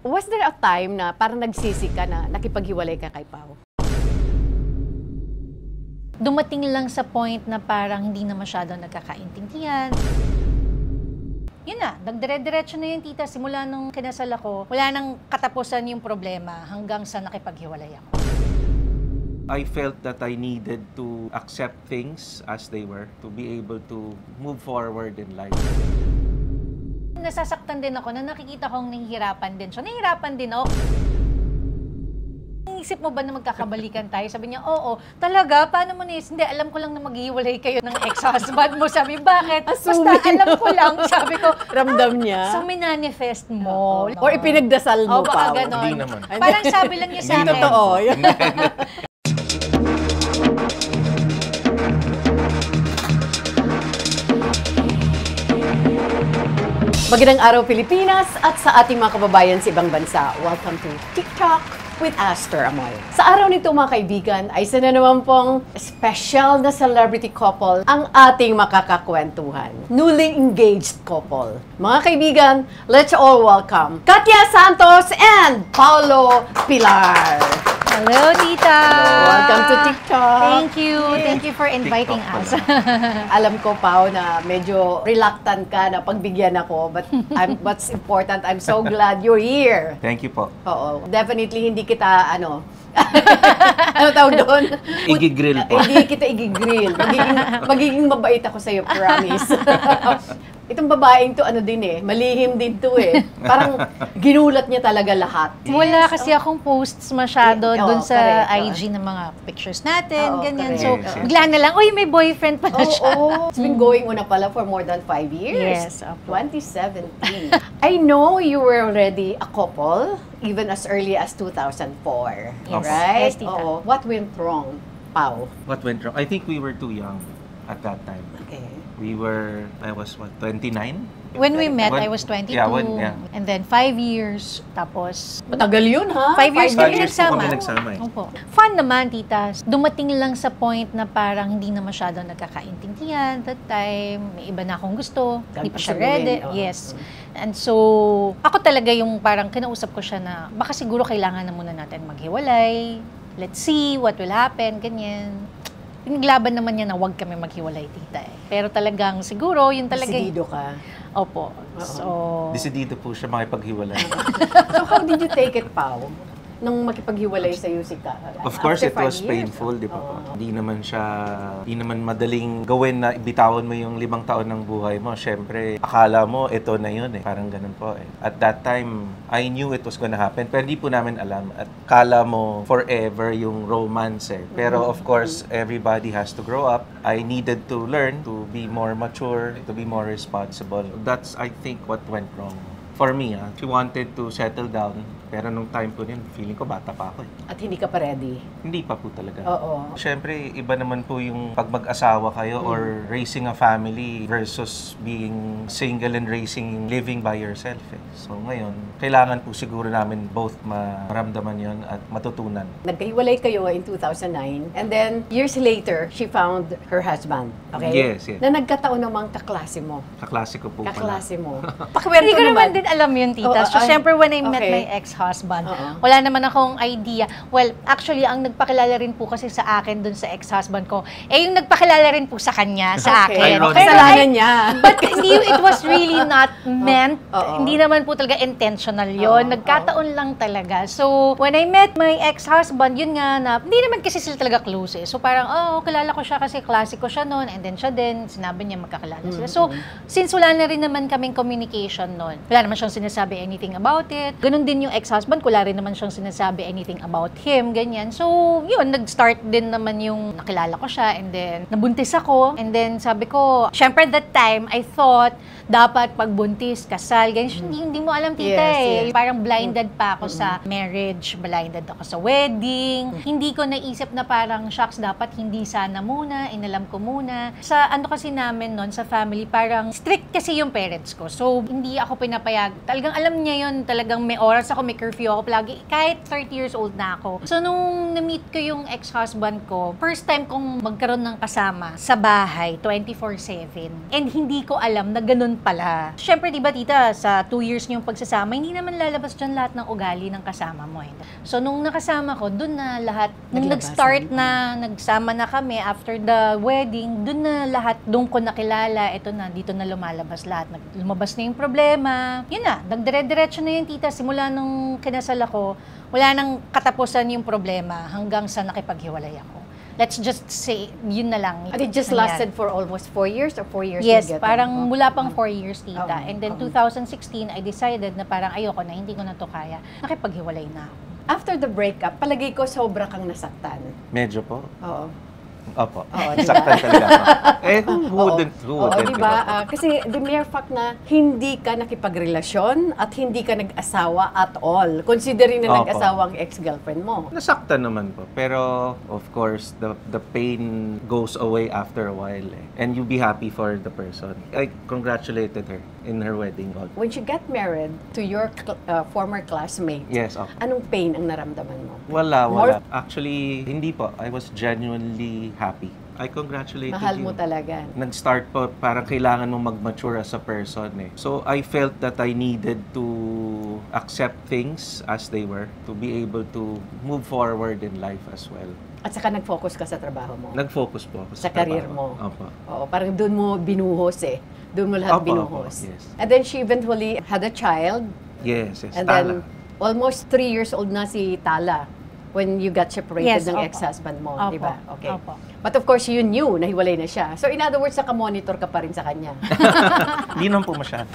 Was there a time na parang nagsisi ka na nakipaghiwalay ka kay Pao? Dumating lang sa point na parang hindi na masyadong nagkakaintindihan. Yun na, nagdire-diretso na yun, tita. Simula nung kinasal ako, wala nang katapusan yung problema hanggang sa nakipaghiwalay ako. I felt that I needed to accept things as they were, to be able to move forward in life. Nasasaktan din ako na nakikita kong nahihirapan din siya. Nahihirapan din ako. Isip mo ba na magkakabalikan tayo? Sabi niya, oo. Talaga? Paano mo nis? Hindi, alam ko lang na maghihiwalay kayo ng ex-husband mo. Sabi, bakit? Basta alam ko lang. Sabi ko, ramdam niya? So, minanifest mo. Or ipinagdasal mo, Pao? Hindi naman. Parang sabi lang niya sa akin. Hindi totoo. Magandang araw, Pilipinas, at sa ating mga kababayan sa ibang bansa. Welcome to TikTok with Aster Amoy. Sa araw nito, mga kaibigan, ay isa na naman pong special na celebrity couple ang ating makakakwentuhan. Newly engaged couple. Mga kaibigan, let's all welcome Katya Santos and Paolo Pilar. Hello, tita! Welcome to TikTok. Thank you. Thank you for inviting us. Alam ko, Pao, na medyo reluctant ka na pagbigyan ako, but what's important, I'm so glad you're here. Thank you po. Oo. Definitely hindi kita, ano tawag doon? Igigrill po. Hindi kita igigrill. Magiging mabait ako sa'yo, promise. Itong babaeng to, ano din malihim din to Parang ginulat niya talaga lahat. Wala kasi akong posts masyado dun sa correct, IG ng mga pictures natin, ganyan. Correct. So, bigla na lang, uy, may boyfriend pala siya. It's been going on na pala for more than 5 years. Yes, opo. 2017. I know you were already a couple, even as early as 2004. Yes. Right? Yes, tita. Oo. What went wrong, Pao? What went wrong? I think we were too young at that time. Okay. I was what, 29? When we met, When- I was 22. yeah. And then 5 years, tapos Matagal yun, ha? 5 years Five kami years po nagsama. kami nagsama Opo. Fun naman, tita. Dumating lang sa point na parang hindi na masyadong nagkakaintindihan that time. May iba na akong gusto. Hindi pa siya ready. Yes. And so, ako talaga yung parang kinausap ko siya na baka siguro kailangan na muna natin maghiwalay. Let's see what will happen, ganyan. Pinaglaban naman niya na huwag kami maghiwalay, tita. Pero talagang siguro, yun talaga. Decidido ka. Opo. So, Decidido po siya makipaghiwalay. So how did you take it, Pao? Nung makipaghiwalay sa si Ka? Of course, it After 5 was years, painful, di ba po? Di naman madaling gawin na bitawan mo yung 5 taon ng buhay mo. Siyempre, akala mo, ito na yun Parang ganun po At that time, I knew it was gonna happen, pero di po namin alam. At kala mo, forever yung romance Pero of course, everybody has to grow up. I needed to learn to be more mature, to be more responsible. That's, I think, what went wrong. For me, she wanted to settle down. Pero nung time ko din, feeling ko bata pa ako At hindi ka pa ready? Hindi pa po talaga. Oo. Siyempre, iba naman po yung pag mag-asawa kayo or raising a family versus being single and living by yourself So ngayon, kailangan po siguro namin both maramdaman yon at matutunan. Nagkahiwalay kayo in 2009, and then years later, she found her husband. Okay? Yes. Na nagkataon namang kaklase mo. Kaklase ko po pala. Kaklase mo. hindi Pakiwento ko naman naman. din alam yun, tita. Oh, So, syempre, when I met okay. my ex-husband, Oo. wala naman akong idea. Well, actually, ang nagpakilala rin po kasi sa akin dun sa ex-husband ko, yung nagpakilala rin po sa kanya, sa akin. Ironic. Pero Kasalanan niya. But hindi, it was really not meant. Oo. Hindi naman po talaga intentional yon. Oo. Nagkataon lang talaga. So, when I met my ex-husband, yun nga na, hindi naman kasi sila talaga close So, parang, kilala ko siya kasi klase ko siya noon. And then siya din, sinabi niya magkakilala sila. So, since wala na rin naman kaming communication noon, wala naman siyang sinasabi anything about it. Ganun din yung ex-husband, wala rin naman siyang sinasabi anything about him, ganyan. So, yun, nag-start din naman yung nakilala ko siya and then nabuntis ako. And then sabi ko, syempre that time, I thought, dapat pagbuntis, kasal, ganyan. Hindi mo alam, tita Yes. Parang blinded pa ako sa marriage, blinded ako sa wedding. Hindi ko naisip na parang, shucks, dapat hindi sana muna, inalam ko muna. Sa ano kasi namin noon, sa family, parang strict kasi yung parents ko. So, hindi ako pinapayag. Talagang alam niya yun, talagang may oras ako, may curfew ako palagi, kahit 30 years old na ako. So, nung na-meet ko yung ex-husband ko, first time kong magkaroon ng kasama sa bahay, 24/7. And hindi ko alam na ganun pala. Siyempre, di ba, tita, sa 2 years niyong pagsasama, hindi naman lalabas dyan lahat ng ugali ng kasama mo. So, nung nakasama ko, dun na lahat, nung nag-start na, nagsama na kami after the wedding, dun na lahat, dun ko nakilala, eto na, dito na lumalabas lahat. Lumabas na yung problema. Yun na, nagdire-diretso na yung tita. Simula nung kinasal ako, wala nang katapusan yung problema hanggang sa nakipaghiwalay ako. Let's just say, yun na lang. And it just lasted for almost 4 years or 4 years? Yes, together? parang mula pang 4 years, tita. And then 2016, I decided na parang ayoko na, hindi ko na to kaya. Nakipaghiwalay na ako. After the breakup, palagay ko sobra kang nasaktan. Medyo po. Oo. Opo. Oo, Saktan talaga ako. Who wouldn't? Oo, diba? Kasi the mere fact na hindi ka nakipagrelasyon at hindi ka nag-asawa at all, considering na Opo. nag-asawa ang ex-girlfriend mo. Nasaktan naman po. Pero, of course, the pain goes away after a while. And you be happy for the person. I congratulated her in her wedding. When you got married to your former classmate, Yes, okay. anong pain ang naramdaman mo? Wala. Actually, hindi po. I was genuinely happy. I congratulated Mahal you. mo talaga. Nag-start po, parang kailangan mo mag-mature as a person eh. So, I felt that I needed to accept things as they were, to be able to move forward in life as well. At saka nag-focus ka sa trabaho mo. Nag-focus po ako Sa career trabaho. mo. Opo. Oo, parang doon mo binuhos eh. Doon mo lahat Opo, binuhos. opo, yes. And then she eventually had a child. Yes. And Tala. then almost 3 years old na si Tala when you got separated Yes, ng opo. ex-husband mo, Opo, di ba? Okay. opo. But of course, you knew na hiwalay na siya. So in other words, naka-monitor ka pa rin sa kanya. Hindi naman po masyado.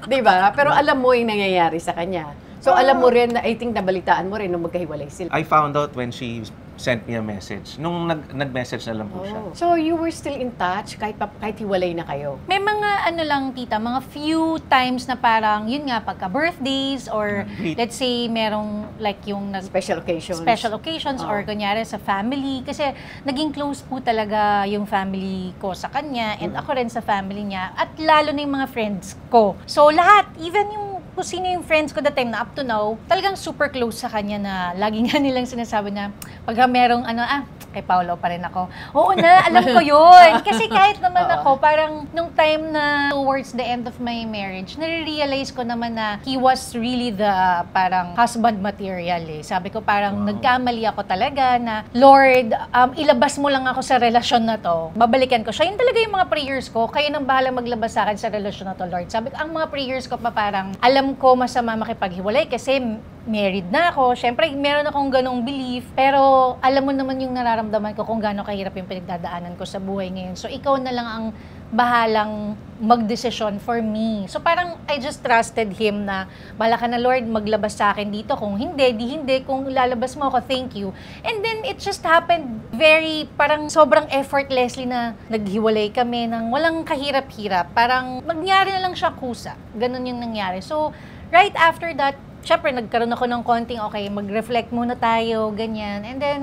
Di ba? Pero alam mo yung nangyayari sa kanya. So alam mo rin na, I think nabalitaan mo rin nung magkahiwalay sila. I found out when she sent me a message. Nung nag-message na lang po siya. Oh. So you were still in touch kahit hiwalay na kayo? May mga ano lang, tita, mga few times na parang, yun nga, pagka birthdays or let's say merong like yung Special occasions? special occasions or kunyari sa family. Kasi naging close po talaga yung family ko sa kanya and ako rin sa family niya. At lalo na yung mga friends ko. So lahat, even yung kung sino yung friends ko that time na up to now, talagang super close sa kanya na lagi nga nilang sinasabi na pagka merong ano, kay Paolo pa rin ako. Oo na, alam ko yun. Kasi kahit naman ako, parang nung time na towards the end of my marriage, nare-realize ko naman na he was really the parang husband material eh. Sabi ko parang nagkamali ako talaga na, Lord, ilabas mo lang ako sa relasyon na to. Babalikan ko siya. Yun talaga yung mga prayers ko. Kayo nang bahala maglabas sa akin sa relasyon na to, Lord. Sabi ko, ang mga prayers ko pa parang, alam ko masama makipaghiwalay kasi married na ako. Siyempre, meron akong ganong belief. Pero alam mo naman yung nararamdaman ko kung gaano kahirap yung pinagdadaanan ko sa buhay ngayon. So, ikaw na lang ang bahalang magdesisyon for me. So, parang I just trusted him na bahala ka na, Lord, maglabas sa akin dito. Kung hindi, di hindi. Kung lalabas mo ako, thank you. And then, it just happened very, parang sobrang effortlessly na naghiwalay kami ng walang kahirap-hirap. Parang nangyari na lang siya kusa. Ganon yung nangyari. So, right after that, syempre, nagkaroon ako ng konting, okay, mag-reflect muna tayo, ganyan. And then,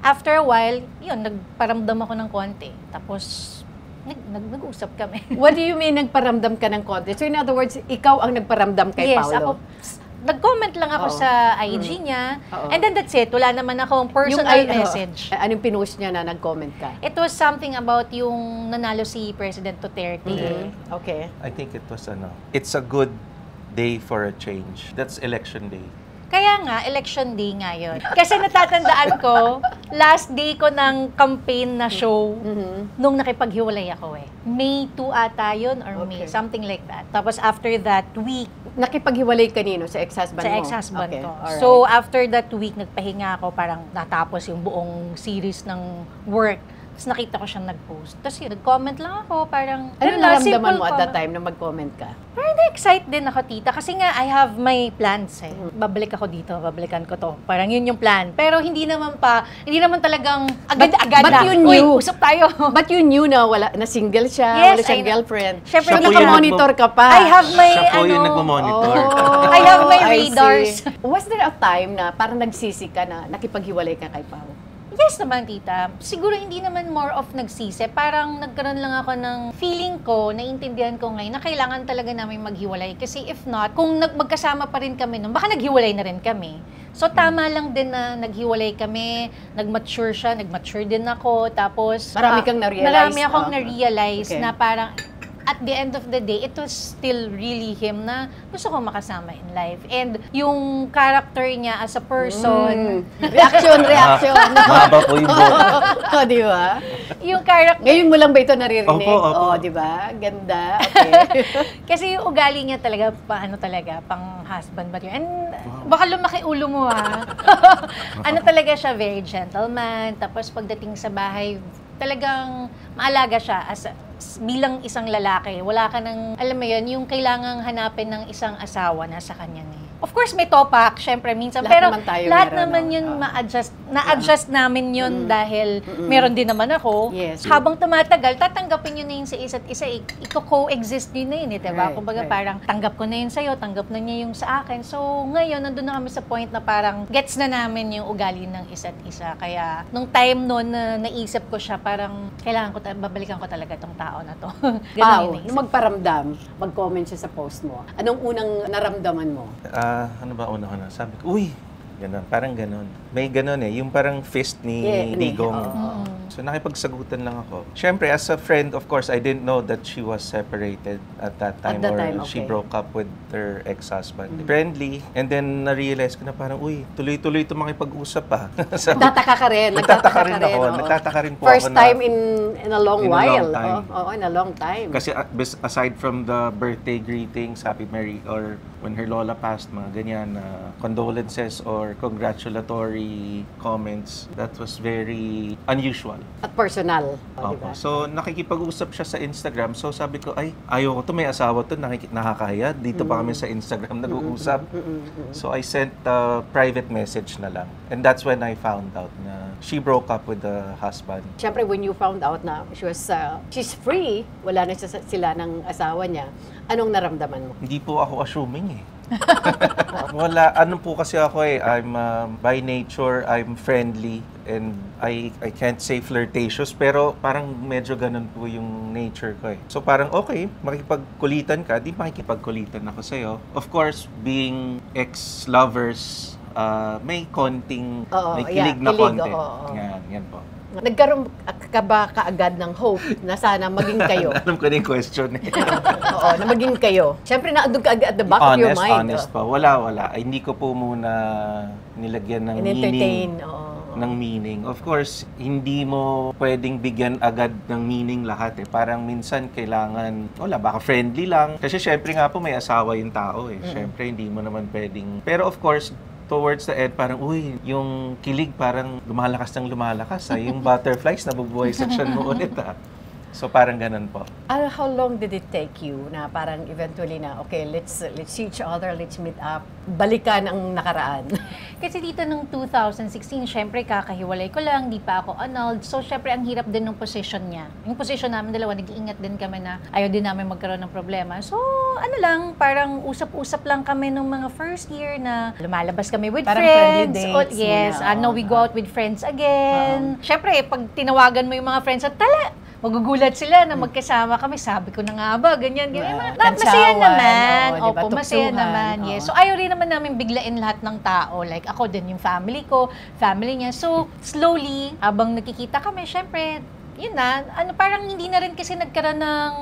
after a while, yun, nagparamdam ako ng konti. Tapos, nag-usap kami. What do you mean nagparamdam ka ng konti? So in other words, ikaw ang nagparamdam kay Yes, Paolo? nag-comment lang ako sa IG niya. And then that's it. Wala naman akong personal message. Anong pinost niya na nag-comment ka? It was something about yung nanalo si President Duterte. Okay. I think it was it's a good day for a change. That's election day. Kaya nga, election day nga yun. Kasi natatandaan ko, last day ko ng campaign na show nung nakipaghiwalay ako eh. May 2 ata yun or May, something like that. Tapos after that week, nakipaghiwalay kanino? Sa ex-husband mo? sa ex-husband ko. Alright. So after that week, nagpahinga ako, parang natapos yung buong series ng work. Tapos nakita ko siyang nag-post. Tapos yun, nag-comment lang ako, parang... Ano naramdaman mo at that time na mag-comment ka? Parang na-excite din ako, tita. Kasi nga, I have my plans eh. Babalik ako dito, babalikan ko to. Parang yun yung plan. Pero hindi naman talagang agad-agad but na. you knew. Uy, usap tayo. But you knew na na single siya, Yes, wala siyang I know. girlfriend. Syempre, so Siya po naka-monitor ka pa. I have my, Siya po yung nagmo-monitor. I have my I radars. see. Was there a time na parang nagsisi ka na nakipaghiwalay ka kay Pao? Yes naman, tita. Siguro hindi naman more of nagsisi. Parang nagkaroon lang ako ng feeling ko, naiintindihan ko ngayon na kailangan talaga namin maghiwalay. Kasi if not, kung magkasama pa rin kami nun, baka naghiwalay na rin kami. So, tama lang din na naghiwalay kami, nag-mature siya, nag-mature din ako, tapos... Marami kang na-realize. Marami akong na-realize Okay. na parang, at the end of the day, it was still really him na gusto ko makasama in life. And yung character niya as a person, Reaction. Mahaba po yung buhok. O, di ba? yung character, Ngayon mo lang ba ito naririnig? Opo. O, di ba? Ganda. Okay. kasi yung ugali niya talaga, pang husband ba yun? And baka lumaki ulo mo ano talaga siya, very gentleman. Tapos pagdating sa bahay, talagang maalaga siya bilang isang lalaki. Wala ka nang, alam mo yun, yung kailangang hanapin ng isang asawa na sa kanya na. Of course, may topak, syempre, minsan. Lahat pero naman tayo lahat meron, naman no? yun na-adjust namin yun dahil meron din naman ako. Yes. Habang tumatagal, tatanggapin nyo na yun sa isa't isa. Iko-coexist nyo na yun, diba? Right, Kumbaga, right. parang tanggap ko na yun sa'yo, tanggap na niya yung sa akin. So, ngayon, nandun na kami sa point na parang gets na namin yung ugali ng isa't isa. Kaya, nung time noon na naisip ko siya, parang kailangan ko, babalikan ko talaga tong tao na to. Ganun yung Pao, naisip. nung magparamdam, mag-comment siya sa post mo. Anong unang naramdaman mo? Ano ba una ko na? Sabi ko, uy, ganun, parang ganun. May ganun yung parang fist ni Yeah, Digong. oo. So nakipagsagutan lang ako. Siyempre, as a friend, of course, I didn't know that she was separated at that time that or time, she okay. broke up with her ex-husband. Friendly. And then, na-realize ko na parang, uy, tuloy-tuloy ito makipag-usap Sabi, Nagtataka ka rin. Nagtataka rin ako. oo. Nagtataka rin po First ako na- time in a long In a while. long time. Oo, in a long time. Kasi aside from the birthday greetings, Happy Merry, or when her lola passed, mga ganyan, condolences or congratulatory comments, that was very unusual. At personal. O, diba? So, nakikipag-usap siya sa Instagram. So, sabi ko, ay, ayoko to, may asawa to, nakakahiya. Dito pa kami sa Instagram nag-uusap. So, I sent a private message na lang. And that's when I found out na she broke up with the husband. Siyempre, when you found out na she's free, wala na sila ng asawa niya, anong naramdaman mo? Hindi po ako assuming Wala, ano po kasi ako I'm by nature, I'm friendly and I can't say flirtatious pero parang medyo ganun po yung nature ko So parang okay, makikipagkulitan ka, di makikipagkulitan ako sa'yo. Of course, being ex-lovers, may konting, may kilig na kilig, konti. oo. Yan po. Nagkaroon ka ba kaagad ng hope na sana maging kayo? Alam ko na yung question Oo, na maging kayo. Siyempre, naandun ka agad at the back of your mind. Honest pa. Wala. Hindi ko po muna nilagyan ng In-entertain, meaning. oo. Ng meaning. Of course, hindi mo pwedeng bigyan agad ng meaning lahat Parang minsan kailangan, baka friendly lang. Kasi syempre nga po may asawa yung tao Syempre hindi mo naman pwedeng. Pero of course, towards the end, parang, yung kilig parang lumalakas ng lumalakas. Yung butterflies nabubuhay sa tiyan mo ulit So parang ganun po. How long did it take you na parang eventually na, okay, let's see each other, let's meet up, balikan ang nakaraan? Kasi dito nung 2016, syempre kakahiwalay ko lang, di pa ako annulled. So syempre ang hirap din ng position niya. Yung position namin dalawa, nag-iingat din kami na ayaw din namin magkaroon ng problema. So ano lang, parang usap-usap lang kami nung mga first year na lumalabas kami with Parang friends. friendly dates Yes, muna, no, we go out with friends again. Syempre, pag tinawagan mo yung mga friends at magugulat sila na magkasama kami. Sabi ko na nga ba, ganyan. Masaya Kantsawan, naman. oo, diba? Opo, masaya Tuksuhan, naman. Yes. oo. So, ayaw rin naman namin biglain lahat ng tao. Like, ako din, yung family ko, family niya. So, slowly, habang nakikita kami, syempre, yun na, parang hindi na rin kasi nagkaroon ng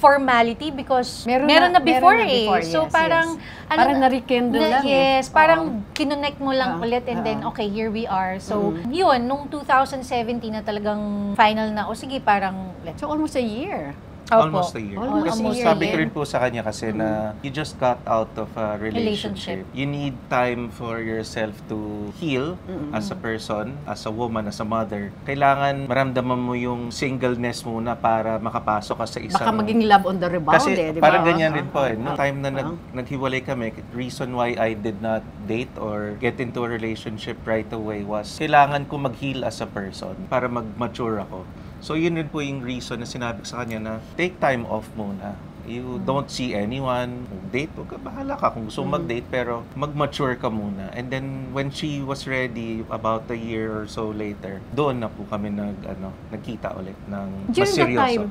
formality because meron na before So, yes, parang, yes. Parang na-rekindle lang Yes, Oo. parang kinonect mo lang Oo, ulit and then, oo. okay, here we are. So, yun, nung 2017 na talagang final na, sige, parang, let's So almost a year. Almost a year. Almost Kasi a year. sabi ko rin po sa kanya kasi na you just got out of a relationship. You need time for yourself to heal as a person, as a woman, as a mother. Kailangan maramdaman mo yung singleness muna para makapasok ka sa isang... Baka maging love on the rebound Kasi di ba? parang ganyan rin po Noong time na naghiwalay kami, reason why I did not date or get into a relationship right away was kailangan ko mag-heal as a person para mag-mature ako. So yun din po yung reason na sinabi ko sa kanya na take time off muna. You don't see anyone. Date, wag ka, bahala ka kung gusto mo mag-date, pero mag-mature ka muna. And then, when she was ready, about a year or so later, doon na po kami nagkita ulit ng mas seryoso.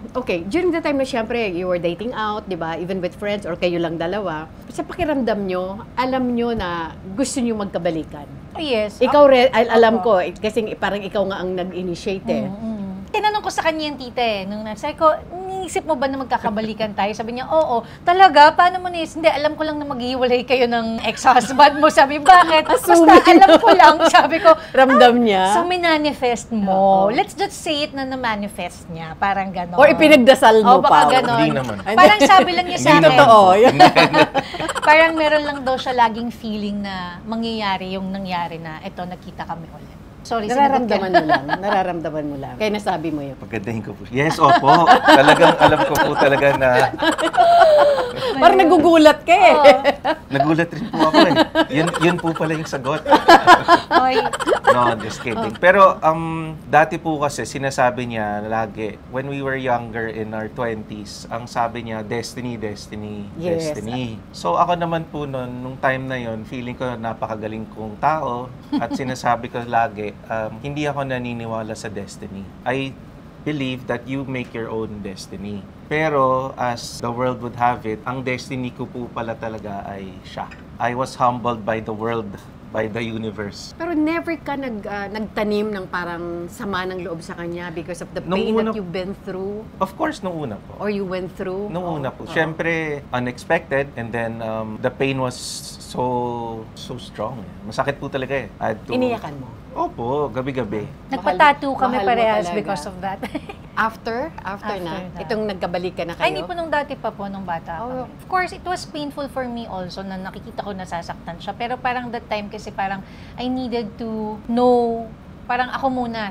During the time na siyempre, you were dating out, di ba? Even with friends or kayo lang dalawa. Sa pakiramdam nyo, alam nyo na gusto nyo magkabalikan. Oh, yes. Ikaw, alam ko, kasi parang ikaw nga ang nag-initiate eh. Tinanong ko sa kanya yung tita nung sabi ko, iniisip mo ba na magkakabalikan tayo? Sabi niya, oo. Talaga? Paano mo nis? Hindi, alam ko lang na maghiwalay kayo ng ex-husband mo. Sabi, bakit? Basta alam ko lang. Sabi ko, ramdam niya? So, minanifest mo. Let's just say it na na-manifest niya. Parang gano'n. Or ipinagdasal mo pa. Baka gano'n. Hindi naman. Parang sabi lang niya sa akin. Hindi totoo. Parang meron lang daw siya laging feeling na mangyayari yung nangyari na eto, nakita kami ulit. Sorry, nararamdaman mo lang. Kaya nasabi mo yun. Paggandahin ko po. Yes, opo. Talagang alam ko po talaga na... Parang nagugulat ka eh. Nagulat rin po ako eh. Yun po pala yung sagot. No, just kidding. Pero dati po kasi sinasabi niya lagi, when we were younger in our 20s, ang sabi niya, destiny, destiny, yes, destiny. So ako naman po nung time na yon, feeling ko napakagaling kong tao at sinasabi ko lagi, hindi ako naniniwala sa destiny. I believe that you make your own destiny. Pero as the world would have it, ang destiny ko po pala talaga ay siya. I was humbled by the world, by the universe. Pero never ka nagtanim ng parang sama ng loob sa kanya because of the pain that you've been through? Of course, nung una po. Or you went through? Nung una po. Siyempre, unexpected, and then the pain was so strong. Masakit po talaga eh. Iniyakan mo? Opo, gabi-gabi. Nagpa-tattoo kami parehas because of that. After na? Itong nagkabalikan na kayo? Ay, hindi po nung dati pa po, nung bata kami. Of course, it was painful for me also na nakikita ko nasasaktan siya. Pero parang that time kasi parang I needed to know, parang ako muna,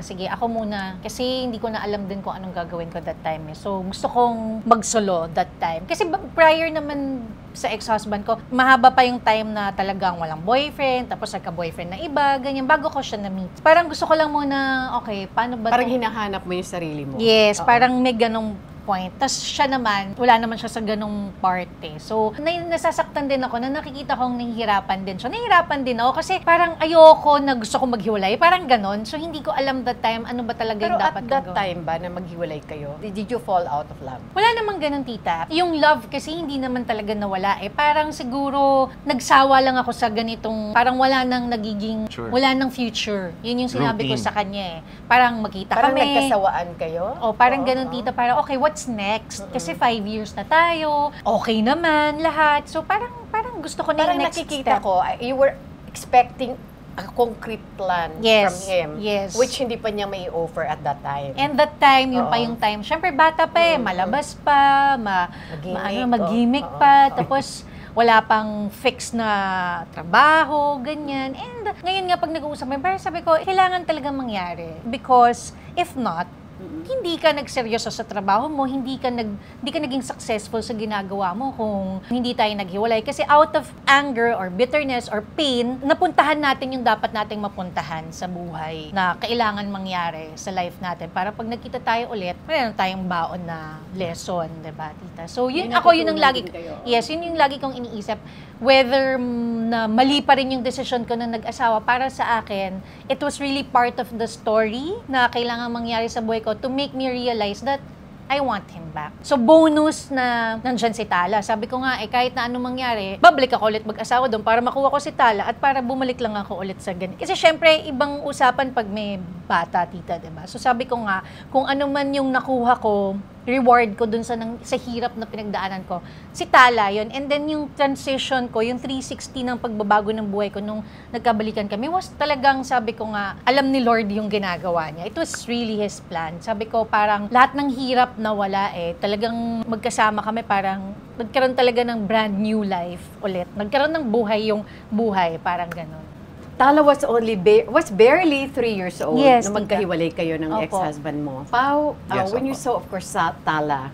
kasi hindi ko na alam din kung anong gagawin ko that time eh. So, gusto kong magsolo that time. Kasi prior naman sa ex-husband ko, mahaba pa yung time na talagang walang boyfriend, tapos nagka-boyfriend na iba, ganyan, bago ko siya na-meet. Parang gusto ko lang muna, okay, paano ba parang hinahanap mo yung sarili mo? Yes, parang may ganong point. Tapos siya naman, wala naman siya sa ganong part eh. So, nasasaktan din ako na nakikita kong nahihirapan din siya. Nahihirapan din ako kasi parang ayoko na gusto ko maghiwalay. Parang ganon. So, hindi ko alam that time ano ba talaga yung dapat gagawin. Pero at that time ba na maghiwalay kayo, did you fall out of love? Wala namang ganon, tita. Yung love kasi hindi naman talaga nawala eh. Parang siguro nagsawa lang ako sa ganitong, parang wala nang nagiging, wala nang future. Yun yung sinabi ko sa kanya eh. Parang magkita parang kami. Parang nagkasawaan kayo? O, parang ganon, tita. Parang okay, what's next? Kasi 5 years na tayo. Okay naman lahat. So parang gusto ko na parang yung next nakikita step. ko, you were expecting a concrete plan from him. Yes. Which hindi pa niya may offer at that time. And that time, yung pa yung time. Siyempre, bata pa eh. Malabas pa, mag-gimmick pa. Tapos, wala pang fix na trabaho, ganyan. And ngayon nga, pag nag-uusap mo, parang sabi ko, kailangan talagang mangyari. Because, if not, hindi ka nagseryoso sa trabaho mo, hindi ka naging successful sa ginagawa mo kung hindi tayo naghiwalay. Kasi out of anger or bitterness or pain, napuntahan natin yung dapat nating mapuntahan sa buhay na kailangan mangyari sa life natin. Para pag nagkita tayo ulit, mayroon tayong baon na lesson, diba, tita? So, yun yung lagi kong iniisip. Whether na mali pa rin yung decision ko na nag-asawa, para sa akin, it was really part of the story na kailangan mangyari sa buhay ko to make me realize that I want him back. So, bonus na nandyan si Tala. Sabi ko nga, kahit na anong mangyari, babalik ako ulit mag-asawa doon para makuha ko si Tala at para bumalik lang ako ulit sa ganito. Kasi syempre, ibang usapan pag may bata, tita, diba? So, sabi ko nga, kung ano man yung nakuha ko, reward ko dun sa hirap na pinagdaanan ko, si Tala yun. And then yung transition ko, yung 360 ng pagbabago ng buhay ko nung nagkabalikan kami, was talagang, sabi ko nga, alam ni Lord yung ginagawa niya. It was really His plan. Sabi ko, parang lahat ng hirap na wala talagang magkasama kami, parang nagkaroon talaga ng brand new life ulit. Nagkaroon ng buhay yung buhay, parang ganun. Tala was barely 3 years old yes, na magkahiwalay kayo ng ex-husband mo. Pao, when you saw, of course, sa Tala,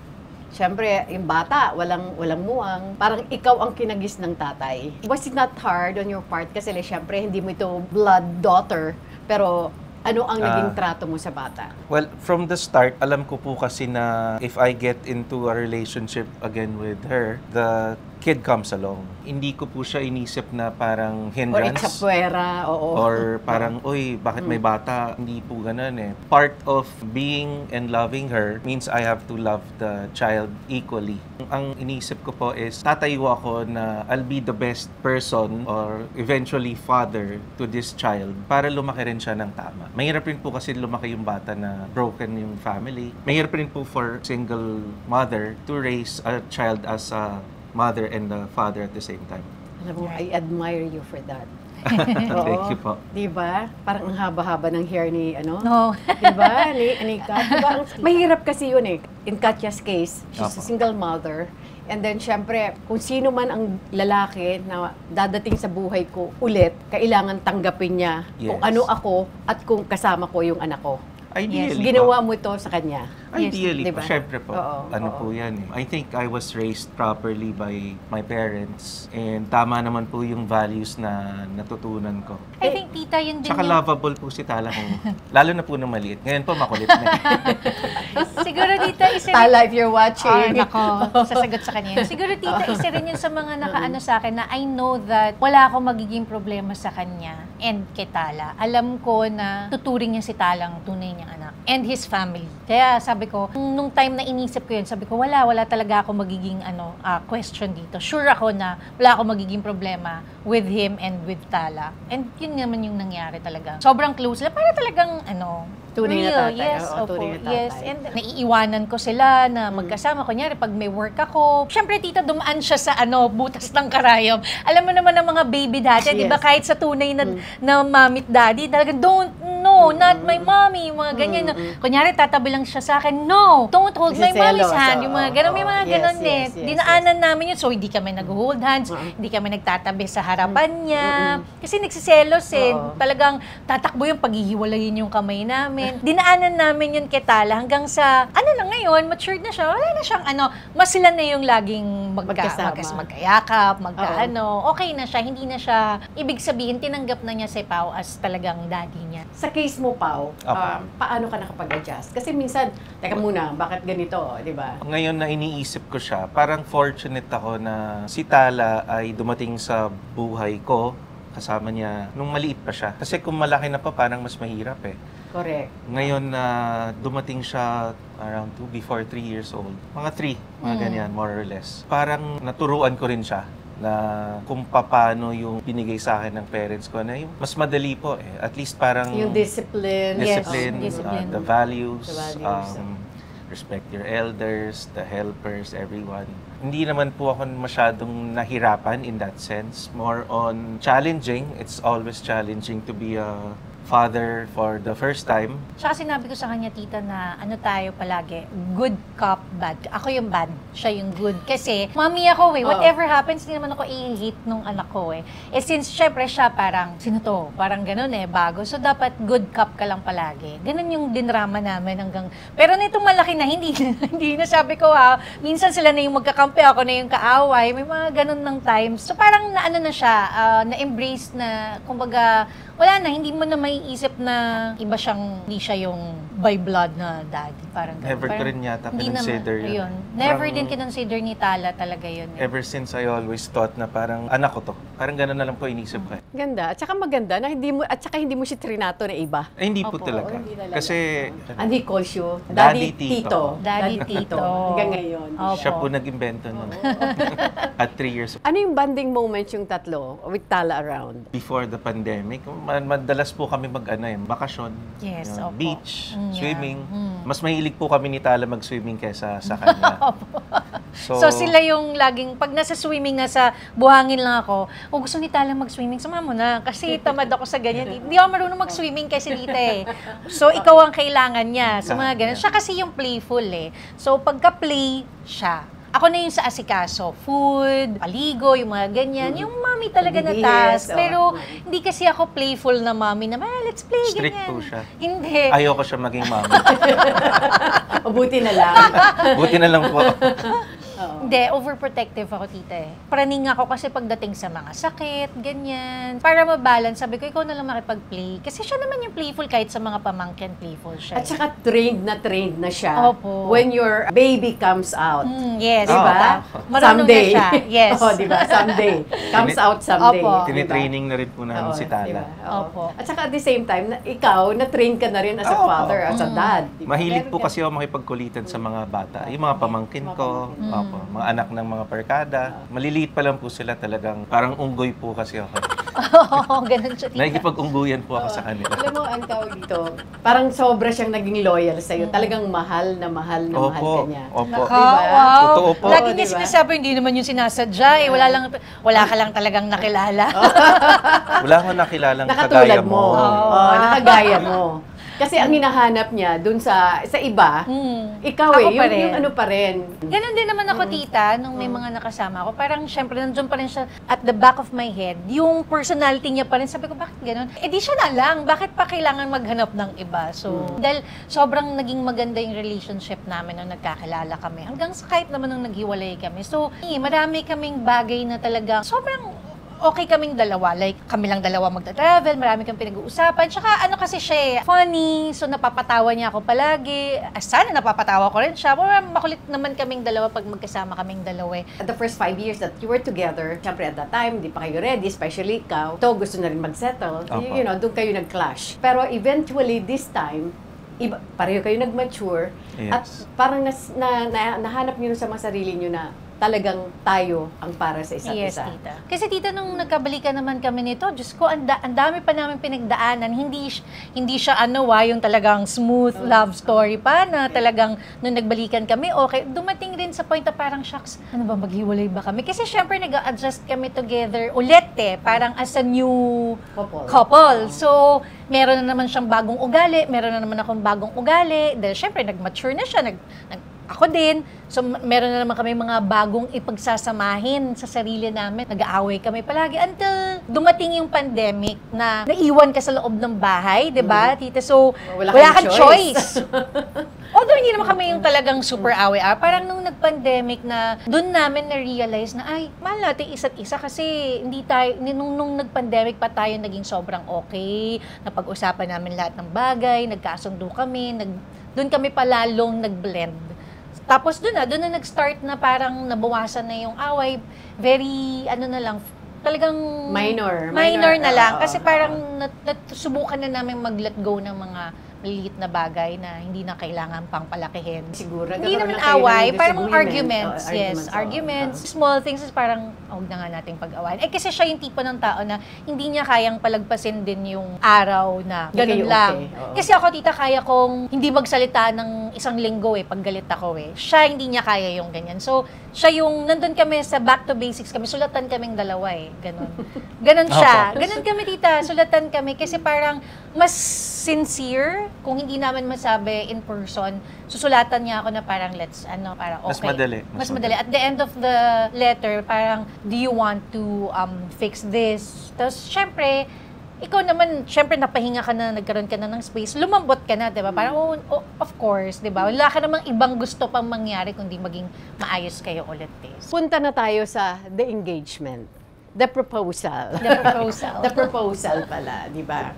syempre, yung bata, walang muwang, parang ikaw ang kinagis ng tatay. Was it not hard on your part? Kasi syempre, hindi mo ito blood daughter, pero Ano ang naging trato mo sa bata? Well, from the start, alam ko po kasi na if I get into a relationship again with her, the kid comes along. Hindi ko po siya inisip na parang Or hindrance. itsapwera, oo. Or parang, uy, bakit may bata? Hindi po ganun eh. Part of being and loving her means I have to love the child equally. Ang inisip ko po is, tatayo ako na I'll be the best person or eventually father to this child para lumaki rin siya ng tama. Mahirap rin po kasi lumaki yung bata na broken yung family. Mahirap rin po for single mother to raise a child as a mother and a father at the same time. Alam mo, I admire you for that. Thank you po. Diba? Parang ang haba-haba ng hair ni, No. Diba? Ni Kat. Diba? Mahirap kasi yun eh. In Katya's case, she's a single mother. And then, syempre, kung sino man ang lalaki na dadating sa buhay ko ulit, kailangan tanggapin niya kung Yes. ano ako at kung kasama ko yung anak ko. Ideally Ginawa po. mo ito sa kanya. Ideally Diba? po, syempre po. Oo, Ano oo. po yan eh. I think I was raised properly by my parents and tama naman po yung values na natutunan ko. I think, tita, yun din Tsaka yung... lovable po si Tala kung, lalo na po nung maliit. Ngayon po makulit na. Siguro, tita, isa rin... Tala, if you're watching. Nako, sasagot sa kanya. Siguro, tita, isa rin yun sa mga nakaano sa akin na I know that wala akong magiging problema sa kanya and kay Tala. Alam ko na tuturing niya si Talang tunay niyang anak and his family. Kaya sabi ko, nung time na inisip ko yun, sabi ko, wala talaga ako magiging question dito. Sure ako na wala akong magiging problema with him and with Tala. And yun naman yung nangyari talaga. Sobrang close lang. Para talagang, Tunay na real, tatay. yes, Oo, opo, tunay na tatay. yes. And naiiwanan ko sila na magkasama. Kunyari, pag may work ako, syempre, tita, dumaan siya sa butas ng karayom. Alam mo naman ng mga baby dati, di ba, Yes. kahit sa tunay na mommy at daddy, talagang no, not my mommy, mga ganyan. Kunyari, tatabi lang siya sa akin, no, don't hold my Kasi mommy's selos, hand. Yung mga ganun, may mga yes, ganun yes, eh. yes, Dinaanan namin yun, so hindi kami nag-hold hands, hindi kami nagtatabi sa harapan niya. Kasi nagsiselos eh. Oo. Talagang tatakbo yung paghihiwalayin yung kamay namin. Dinaanan namin yun kay Tala hanggang sa, na ngayon, matured na siya, wala na siyang mas sila na yung laging Magkasama. magkayakap, okay na siya, hindi na siya, ibig sabihin, tinanggap na niya si Pao as talagang daddy niya. Sa case mo, Pao, Apa. paano ka nakapag-adjust? Kasi minsan, teka muna, bakit ganito, di ba? Ngayon na iniisip ko siya, parang fortunate ako na si Tala ay dumating sa buhay ko kasama niya nung maliit pa siya. Kasi kung malaki na pa, parang mas mahirap eh. Correct. Ngayon na dumating siya around before 3 years old. Mga 3, mga ganyan, more or less. Parang naturuan ko rin siya na kung paano yung binigay sa akin ng parents ko na yung mas madali po eh. At least parang Yung discipline. discipline, Yes, discipline. the values, The values. Respect your elders, the helpers, everyone. Hindi naman po ako masyadong nahirapan in that sense. More on challenging. It's always challenging to be a father for the first time. Tsaka sinabi ko sa kanya, tita, na tayo palagi, good cop, bad. Ako yung bad, siya yung good. Kasi, mami ako whatever happens, hindi naman ako i-hate nung anak ko eh. Eh since, syempre siya parang, sino to? Parang ganun bago. So, dapat good cop ka lang palagi. Ganun yung dinrama namin hanggang, pero nitong malaki na, hindi na sabi ko minsan sila na yung magkakampi, ako na yung kaaway, may mga ganun ng times. So, parang na siya, na-embrace na, kumbaga, wala na, hindi mo na may isip na iba siyang, hindi siya yung by blood na daddy. Parang ganun. Never ko Parang rin yata hindi kinonsider naman, yun. ayun. Never Parang- din kinonsider ni Tala talaga yun. Ever since I always thought na parang anak ko to. Parang gano'n na lang po inisip ko. Ganda. At saka maganda na hindi mo siya trinato na iba. Eh, hindi po Opo, talaga. hindi talaga. Kasi And he calls you Daddy Daddy Tito. Tito. Daddy Tito. Hanggang ngayon. Opo. siya po nag-invento nun. At 3 years Ano yung bonding moments yung tatlo with Tala around? before the pandemic, madalas po kami bakasyon, Yes, yun, opo. beach, Yeah. swimming. Mas mahilig po kami ni Tala mag-swimming kaysa sa kanya. So, sila yung laging, pag nasa swimming nga sa buhangin lang ako, gusto ni Tala mag-swimming, sama mo na. Kasi tamad ako sa ganyan. Hindi ako marunong mag-swimming kasi dito eh. So, ikaw ang kailangan niya. So, mga ganun. Siya kasi yung playful eh. So, pagka-play, siya. Ako na yung sa asikaso, food, paligo, yung mga ganyan. Yung mommy talaga na Yes, task. Pero hindi kasi ako playful na mommy na, let's play, Strict ganyan. po siya. Hindi. Ayoko siya maging mama. O buti na lang. Buti na lang po. Hindi, overprotective ako, tita eh. Praning ako kasi pagdating sa mga sakit, ganyan. Para mabalance, sabi ko, ikaw na lang makipag-play. Kasi siya naman yung playful, kahit sa mga pamangkin, playful siya. At saka trained na siya Opo. when your baby comes out. Yes. Diba? Marunong Someday. na siya. Yes. Oh, diba? Someday. Comes out someday. Opo. Tinitraining na rin po namin si Tala. Diba? Oo. Opo. At saka at the same time, ikaw, na-train ka na rin as a Oo. father, as a dad. Diba? Mahilig Meron po ka- kasi ako makipagkulitan sa mga bata. Yung mga pamangkin ko, opo, mga anak ng mga barkada. Maliliit pa lang po sila talagang, parang unggoy po kasi ako. Oo, ganun siya, tita. Nakikipag-ungguyan po ako sa kanila. Alam mo, ang tawag dito, parang sobra siyang naging loyal sa'yo. Talagang mahal na mahal ka niya. Opo. Naka, Diba? wow. Totoo po. Lagi niya Diba? sinasabi, hindi naman yung sinasadya eh. Wala ka lang talagang nakilala. Wala akong nakilalang Nakatulad kagaya mo. mo. Oo, nakagaya mo. Kasi ang hinahanap niya dun sa iba, ikaw Ako pa yung, rin. yung ano pa rin. Ganon din naman ako, tita, nung may mga nakasama ko. Parang, syempre, nandun pa rin siya at the back of my head. Yung personality niya pa rin. Sabi ko, bakit ganon? Eh, di siya na lang. Bakit pa kailangan maghanap ng iba? So, dahil sobrang naging maganda yung relationship namin nung nagkakilala kami. Hanggang sa kahit naman nung naghiwalay kami. So, marami kaming bagay na talaga sobrang okay kaming dalawa. Like, kami lang dalawa magta-travel, marami kang pinag-uusapan. Tsaka ano kasi siya, funny, so napapatawa niya ako palagi. Sana napapatawa ko rin siya. Pero makulit naman kaming dalawa pag magkasama kaming dalawa. At the first 5 years that you were together, syempre at that time, di pa kayo ready, especially ikaw. Ito, gusto na rin mag-settle. Opo. You know, doon kayo nag-clash. Pero eventually, this time, pareho kayo nag-mature. At Yes. parang nahanap niyo sa mga sarili niyo na talagang tayo ang para sa isa't Yes, isa. tita. Kasi tita, nung nagkabalikan naman kami nito, Diyos ko, ang dami pa namin pinagdaanan. Hindi siya yung talagang smooth love story pa na talagang nung nagbalikan kami, okay. Dumating rin sa point na parang, shucks, ano ba, maghiwalay ba kami? Kasi syempre nag-adjust kami together ulit parang as a new couple. So, meron na naman siyang bagong ugali, meron na naman akong bagong ugali. Dahil syempre, nag-mature na siya, ako din. So, meron na naman kami mga bagong ipagsasamahin sa sarili namin. Nag-aaway kami palagi until dumating yung pandemic na naiwan ka sa loob ng bahay, di ba, tita? So, Wala wala kang kang choice. Although hindi naman kami yung talagang super away. Parang nung nag-pandemic na doon namin na-realize na, ay, mahal natin isa't isa kasi hindi tayo, nung nag-pandemic pa tayo naging sobrang okay. Napag-usapan namin lahat ng bagay, nagkasundo kami, doon kami palalong nag-blend. Tapos doon na nag-start na parang nabawasan na yung away. Very, talagang Minor na lang. Oo, Kasi parang subukan na namin mag-let go ng mga maliliit na bagay na hindi na kailangan pang palakihin. Siguro. Hindi nagkaroon naman na kayo ng away, parang disagreement. arguments. Yes, Oo. arguments. Small things is parang, huwag na nga nating pag-awayan. Kasi siya yung tipo ng tao na hindi niya kayang palagpasin din yung araw na Hindi ganun kayo lang. okay. Oo. Kasi ako, tita, kaya kong hindi magsalita ng isang linggo pag galit ako Siya, hindi niya kaya yung ganyan. So, siya yung, nandun kami sa back to basics kami, sulatan kaming dalawa Ganun. Ganun siya. Ganun kami, tita. Sulatan kami kasi parang mas sincere. Kung hindi namin masabi in person, susulatan niya ako na parang para okay. Mas madali. Mas madali. At the end of the letter, parang, do you want to fix this? Tapos, syempre, ikaw naman, syempre napahinga ka na, nagkaroon ka na ng space, lumambot ka na, di ba? Parang, of course, di ba? Wala ka namang ibang gusto pang mangyari kundi maging maayos kayo ulit. Punta na tayo sa the engagement. The proposal. The proposal. The proposal pala, di ba?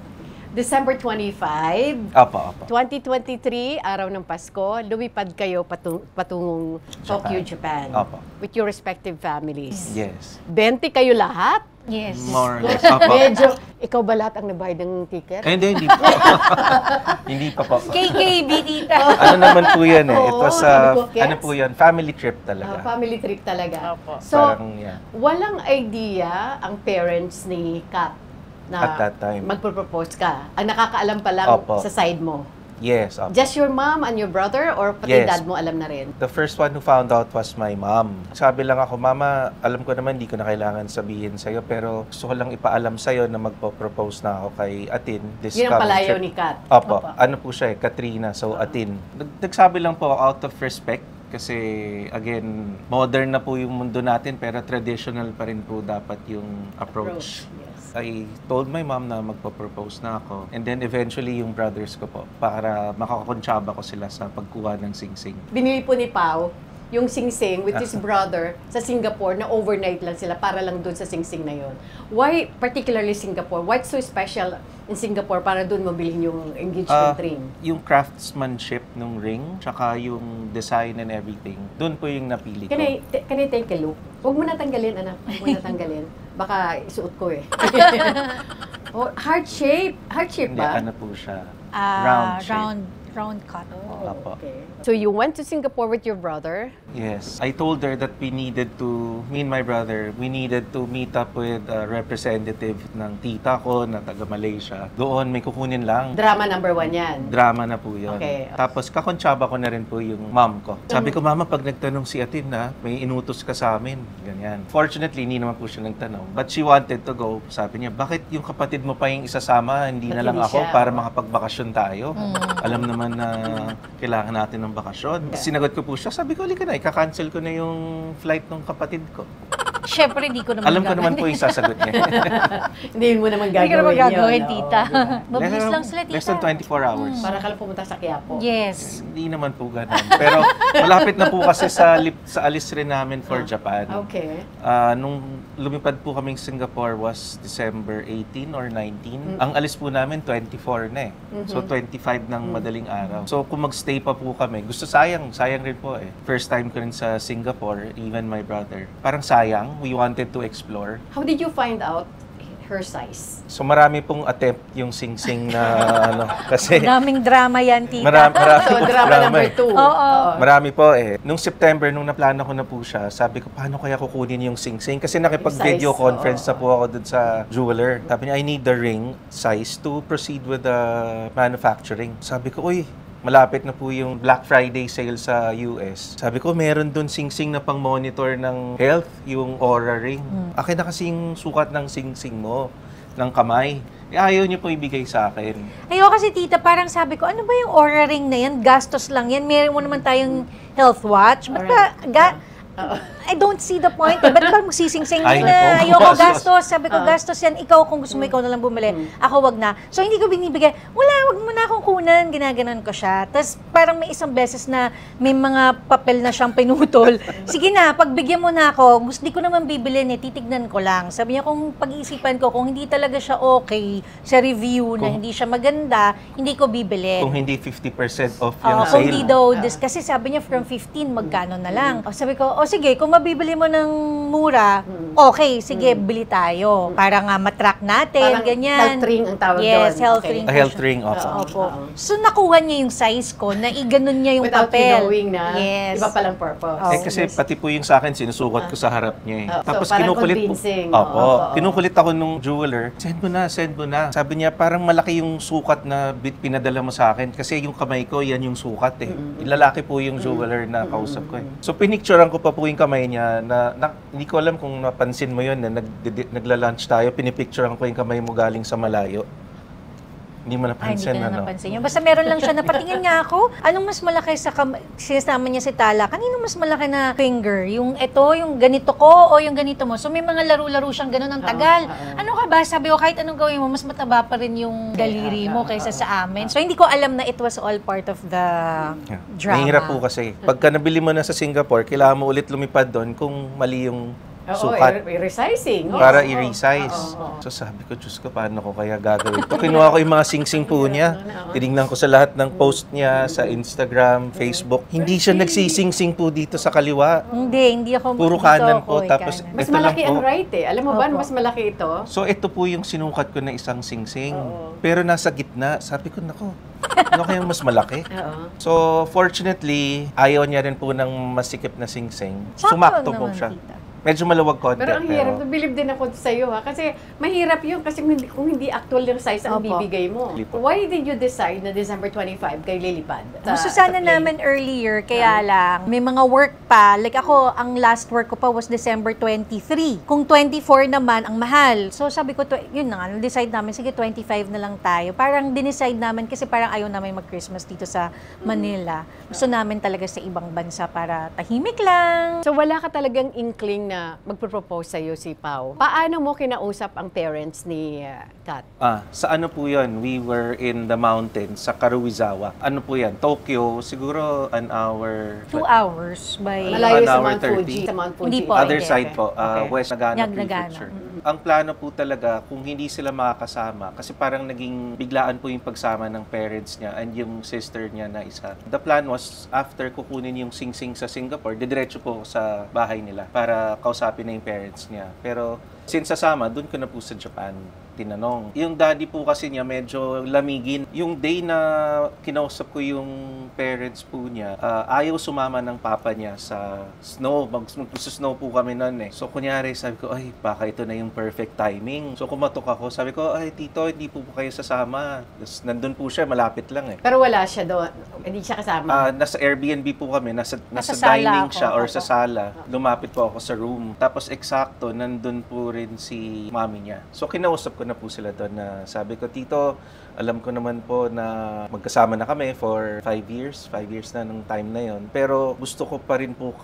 December 25, Opo. 2023, araw ng Pasko, lumipad kayo patungong Tokyo, Japan. Opo. With your respective families. Yes. 20 kayo lahat? Yes. More or less. Opo. Medyo, ikaw ba lahat ang nabayad ng ticket? Hindi pa. Hindi pa po. KKB, tita. Ano naman po yan It Oo, was, sabi ko, Kets. ano po yan, family trip talaga. Family trip talaga. Opo. So, Parang, yeah. walang idea ang parents ni Kat na At that time. magpropose ka. Ang nakakaalam pa lang Opo. sa side mo. Yes, opo. Just your mom and your brother or pati Yes. dad mo alam na rin? The first one who found out was my mom. Sabi lang ako, Mama, alam ko naman hindi ko na kailangan sabihin sa'yo, pero gusto ko lang ipaalam sa'yo na magpo-propose na ako kay Atin. This Yun ang coming palayaw trip." ni Kat. Opo. Ano po siya Katrina. So, Atin. Nagsabi lang po out of respect. Kasi, again, modern na po yung mundo natin, pero traditional pa rin po dapat yung approach. Yes. I told my mom na magpo-propose na ako. And then eventually yung brothers ko po para makakontsaba ko sila sa pagkuha ng sing-sing. Binili po ni Pao yung Sing-Sing with his brother sa Singapore na overnight lang sila para lang doon sa Sing-Sing na yon. Why particularly Singapore? What's so special in Singapore para doon mabilin yung engagement ring? Yung craftsmanship ng ring, tsaka yung design and everything, doon po yung napili ko. Can I take a look? Huwag mo na tanggalin, anak. Huwag mo na tanggalin. Baka isuot ko eh. Oh, heart shape. Heart shape Hindi, ba? ano po siya? Round shape. Round cut. Apo. Okay. So you went to Singapore with your brother? Yes. I told her that me and my brother, we needed to meet up with a representative ng tita ko na taga Malaysia. Doon may kukunin lang. Drama number 1 yan. Drama na po yun. Okay. Tapos kakontsaba ko na rin po yung mom ko. Sabi ko, mama, pag nagtanong si Atin na, may inutos ka sa amin. Ganyan. Fortunately, hindi naman po siya nagtanong. But she wanted to go. Sabi niya, bakit yung kapatid mo pa yung isasama, hindi na Ba't lang hindi ako siya? para makapagbakasyon tayo? Alam naman na kailangan natin ng bakasyon. Sinagot ko po siya, sabi ko, halika na, ika-cancel ko na yung flight ng kapatid ko. Siyempre, hindi ko naman Alam ko naman po yung sasagot niya. Hindi mo naman gagawin Hindi ko naman gagawin, yun, tita. oo, Mabilis lang sila, tita. Less than 24 hours. Para ka lang pumunta sa Quiapo. Yes. Hindi naman po ganun. Pero malapit na po kasi sa alis rin namin for Japan. Okay. Nung lumipad po kaming Singapore was December 18 or 19. Ang alis po namin 24 na eh. So 25 ng madaling araw. So kung magstay pa po kami, sayang rin po eh. First time ko rin sa Singapore, even my brother. Parang sayang, we wanted to explore. How did you find out her size? So marami pong attempt yung Sing-Sing na kasi Daming drama yan, tita. marami So, po drama number eh. 2. Oo. Marami po eh. Nung September, nung naplano ko na po siya, sabi ko, paano kaya kukunin yung Sing-Sing? Kasi nakipag-video Size, conference oo. na po ako dun sa jeweler. Sabi niya, I need the ring size to proceed with the manufacturing. Sabi ko, uy, malapit na po yung Black Friday sale sa US. Sabi ko, meron dun Sing-Sing na pang-monitor ng health, yung Aura ring. Akin na kasi yung sukat ng Sing-Sing mo, ng kamay. Ayaw niyo po ibigay sa akin. Ayoko kasi, tita, parang sabi ko, ano ba yung Aura ring na yan? Gastos lang yan. Meron mo naman tayong health watch. Ba't ba, I don't see the point. Ba't ba magsising-sing Ay, na? naku. Ayoko gastos. Sabi ko, gastos yan. Ikaw, kung gusto mo, ikaw na lang bumili. Ako, wag na. So, hindi ko binibigay. Wag mo na akong kunan. Ginaganon ko siya. Tapos, parang may isang beses na may mga papel na siyang pinutol. Sige na, pagbigyan mo na ako. Di ko naman bibilin eh. Titignan ko lang. Sabi niya, kung pag-iisipan ko, kung hindi talaga siya okay sa review na hindi siya maganda, hindi ko bibilin. Kung hindi 50% off yung Kung sale. hindi daw, kasi sabi niya from 15, magkano na lang. Sabi ko, sige, kung mabibili mo ng mura, okay, sige, bili tayo. Para nga matrack natin, Parang ganyan. health ring ang tawag yes, doon. health Okay. ring. A health ring, opo. Opo. So, nakuha niya yung size ko, na iganon niya yung Without papel. you knowing na Yes. iba palang purpose. Oh. Kasi pati po yung sa akin, sinusukat ko sa harap niya eh. So, Tapos parang kinukulit po. convincing. Opo. Oo. Kinukulit ako nung jeweler. Send mo na. Sabi niya, parang malaki yung sukat na pinadala mo sa akin. Kasi yung kamay ko, yan yung sukat eh. Lalaki po yung jeweler na kausap ko eh. So, pinicturean ko pa po yung kamay niya na hindi ko alam kung napansin mo yun na nagla-lunch tayo, pinipicturean ko yung kamay mo galing sa malayo. Hindi mo Ay, hindi napansin, ko na ano? napansin yun. Basta meron lang siya, napatingin nga ako. Anong mas malaki sa sinasama niya si Tala? Kanino mas malaki na finger? Yung ito, yung ganito ko, o yung ganito mo? So may mga laro-laro siyang ganun ang tagal. Ano ka ba? Sabi ko, kahit anong gawin mo, mas mataba pa rin yung daliri mo kaysa sa amin. So hindi ko alam na it was all part of the drama. Mahirap po kasi. Pagka nabili mo na sa Singapore, kailangan mo ulit lumipad doon kung mali yung sukat. I-resizing. Para i-resize. So sabi ko, Diyos ko, paano ko kaya gagawin ito? Kinuha ko yung mga sing-sing po niya. Tinignan ko sa lahat ng post niya, sa Instagram, Facebook. Hindi siya nagsising-sing po dito sa kaliwa. Hindi ako. Puro dito kanan ako, po. Tapos kanan. Mas ito lang malaki ang po. right eh. Alam mo ba, Opo. mas malaki ito? So ito po yung sinukat ko na isang sing-sing. Pero nasa gitna. Sabi ko, nako, ano kayang mas malaki? Oo. So fortunately, ayaw niya rin po ng masikip na sing-sing. Sakto Sumakto po naman, siya. tita. Medyo maluwag konti. Pero ang hirap, nabilib din ako sa iyo ha. Kasi mahirap yun kasi kung hindi actual yung size ang Opo. bibigay mo. Hindi po. Why did you decide na December 25 kayo lilipad? Gusto sa sana plane? namin earlier, kaya lang, may mga work pa. Like ako, ang last work ko pa was December 23. Kung 24 naman, ang mahal. So sabi ko, yun na nga, decide namin, sige, 25 na lang tayo. Parang dinicide namin kasi parang ayaw namin mag-Christmas dito sa Manila. Gusto namin talaga sa ibang bansa para tahimik lang. So wala ka talagang inkling na magpropose sa'yo si Pao, paano mo kinausap ang parents ni Kat? Sa ano po yun? We were in the mountains sa Karuizawa. Ano po yan? Tokyo, siguro an hour. 2 hours by... Malayo sa hour Mount 30. Fuji. Sa Mount Fuji. Hindi po. Other hindi. side po, Okay. West Nagano Nagano. Prefecture. Ang plano po talaga, kung hindi sila makakasama, kasi parang naging biglaan po yung pagsama ng parents niya and yung sister niya na isa. The plan was, after kukunin yung Sing-Sing sa Singapore, didiretso po sa bahay nila para kausapin na yung parents niya. Pero since sasama, doon ko na po sa Japan tinanong. Yung daddy po kasi niya medyo lamigin. Yung day na kinausap ko yung parents po niya, ayaw sumama ng papa niya sa snow. Mag-snow po kami noon eh. So kunyari sabi ko, ay baka ito na yung perfect timing. So kumatok ako, sabi ko, ay tito, hindi po kayo sasama. Tapos nandun po siya, malapit lang eh. Pero wala siya doon. Hindi siya kasama. Nasa Airbnb po kami, nasa sala dining ako. siya or sa sala. Lumapit po ako sa room. Tapos eksakto, nandun po rin si mami niya. So kinausap ko na po sila doon na sabi ko, tito, alam ko naman po na magkasama na kami for 5 years. 5 years na nung time na yon. Pero gusto ko pa rin po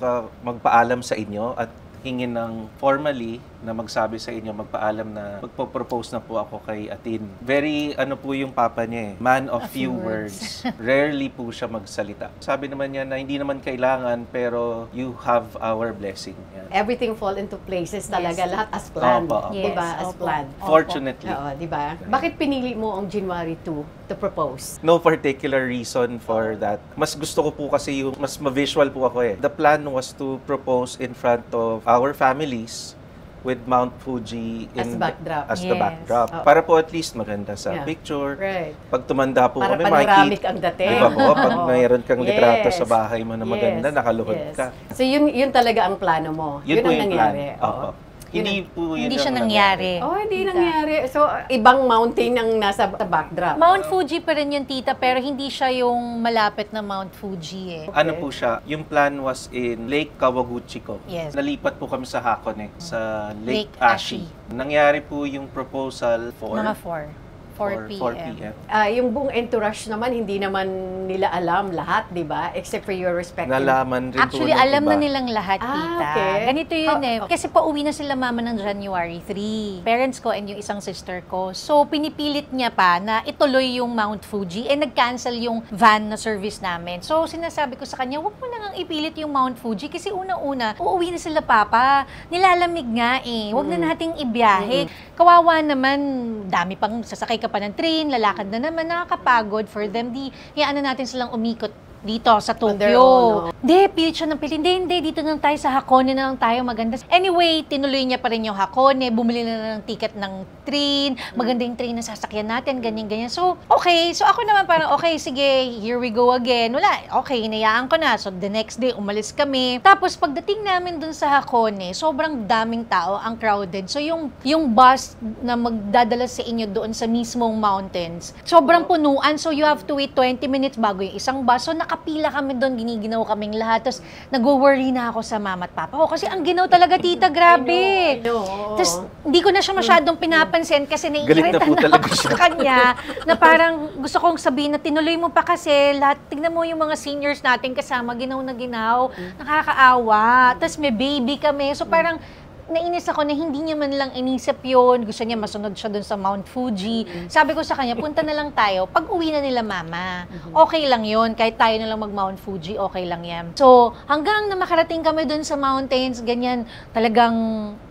magpaalam sa inyo at hingin ng formally na magsabi sa inyo, magpaalam na magpo-propose na po ako kay Atin. Very, ano po yung papa niya eh, man of few words. Rarely po siya magsalita. Sabi naman niya na hindi naman kailangan, pero you have our blessing. Yan. Everything fall into places talaga. Lahat as planned. Opo, opo. Diba? Yes, As opo. planned. Fortunately. Oo, diba? Bakit pinili mo ang January 2 to propose? No particular reason for that. Mas gusto ko po kasi yung mas ma-visual po ako eh. The plan was to propose in front of our families with Mount Fuji As backdrop. as the Yes. backdrop. Oo. Para po at least maganda sa Yeah. picture. Right. Pag tumanda po Para kami, panoramic ang dating. Diba po? Pag Oo. mayroon kang litrato Yes. sa bahay mo na maganda, Yes. nakaluhod Yes. ka. So yun talaga ang plano mo. Yun po ang yung nangyari. plan. Oo. Opo. Hindi po yun Hindi ang siya nangyari. Oh, hindi nangyari. So, ibang mountain ang nasa backdrop. Mount Fuji pa rin yung tita, pero hindi siya yung malapit na Mount Fuji eh. Ano po siya, yung plan was in Lake Kawaguchiko. Yes. Nalipat po kami sa Hakone, sa Lake Lake Ashi. Ashi. Nangyari po yung proposal for Mga 4 p.m. Yung buong entourage naman, hindi naman nila alam lahat, di ba? Except for your respective... Nalaman rin Actually, po ng alam iba. na nilang lahat, tita. okay. Ganito yun eh. Kasi pauwi na sila mama ng January 3. Parents ko and yung isang sister ko. So, pinipilit niya pa na ituloy yung Mount Fuji and nag-cancel yung van na service namin. So, sinasabi ko sa kanya, huwag mo na ngang ipilit yung Mount Fuji kasi una-una, uuwi na sila papa. Nilalamig nga eh. Huwag na nating ibiyahe. Kawawa naman, dami pang sasakay ka pa ng train, lalakad na naman, nakakapagod for them. Hayaan na natin silang umikot dito sa On their Tokyo. own, Hindi, pilit siya ng pilit. Hindi, dito na lang tayo sa Hakone na lang tayo, maganda. Anyway, tinuloy niya pa rin yung Hakone, bumili na ng ticket ng train, maganda yung train na sasakyan natin, ganyan-ganyan. So, okay. So, ako naman parang, okay, sige, here we go again. Wala, okay, hinayaan ko na. So, the next day, umalis kami. Tapos, pagdating namin dun sa Hakone, sobrang daming tao, ang crowded. So, yung bus na magdadala sa inyo doon sa mismong mountains, sobrang punuan. So, you have to wait 20 minutes bago yung isang bus. So, nakapila kami doon, giniginaw kaming lahat. Tapos, nag-worry na ako sa mama at papa ko. Kasi ang ginaw talaga, tita, grabe. I know. Tapos, hindi ko na siya masyadong pinapansin kasi Galit na naiirita po na talaga ako siya. sa kanya na parang gusto kong sabihin na tinuloy mo pa kasi lahat, tignan mo yung mga seniors natin kasama, ginaw na ginaw, nakakaawa. Tapos may baby kami. So parang nainis ako na hindi niya man lang inisip yun. Gusto niya masunod siya dun sa Mount Fuji. Sabi ko sa kanya, punta na lang tayo. Pag uwi na nila mama, okay lang yun. Kahit tayo na lang mag-Mount Fuji, okay lang yan. So, hanggang na makarating kami dun sa mountains, ganyan, talagang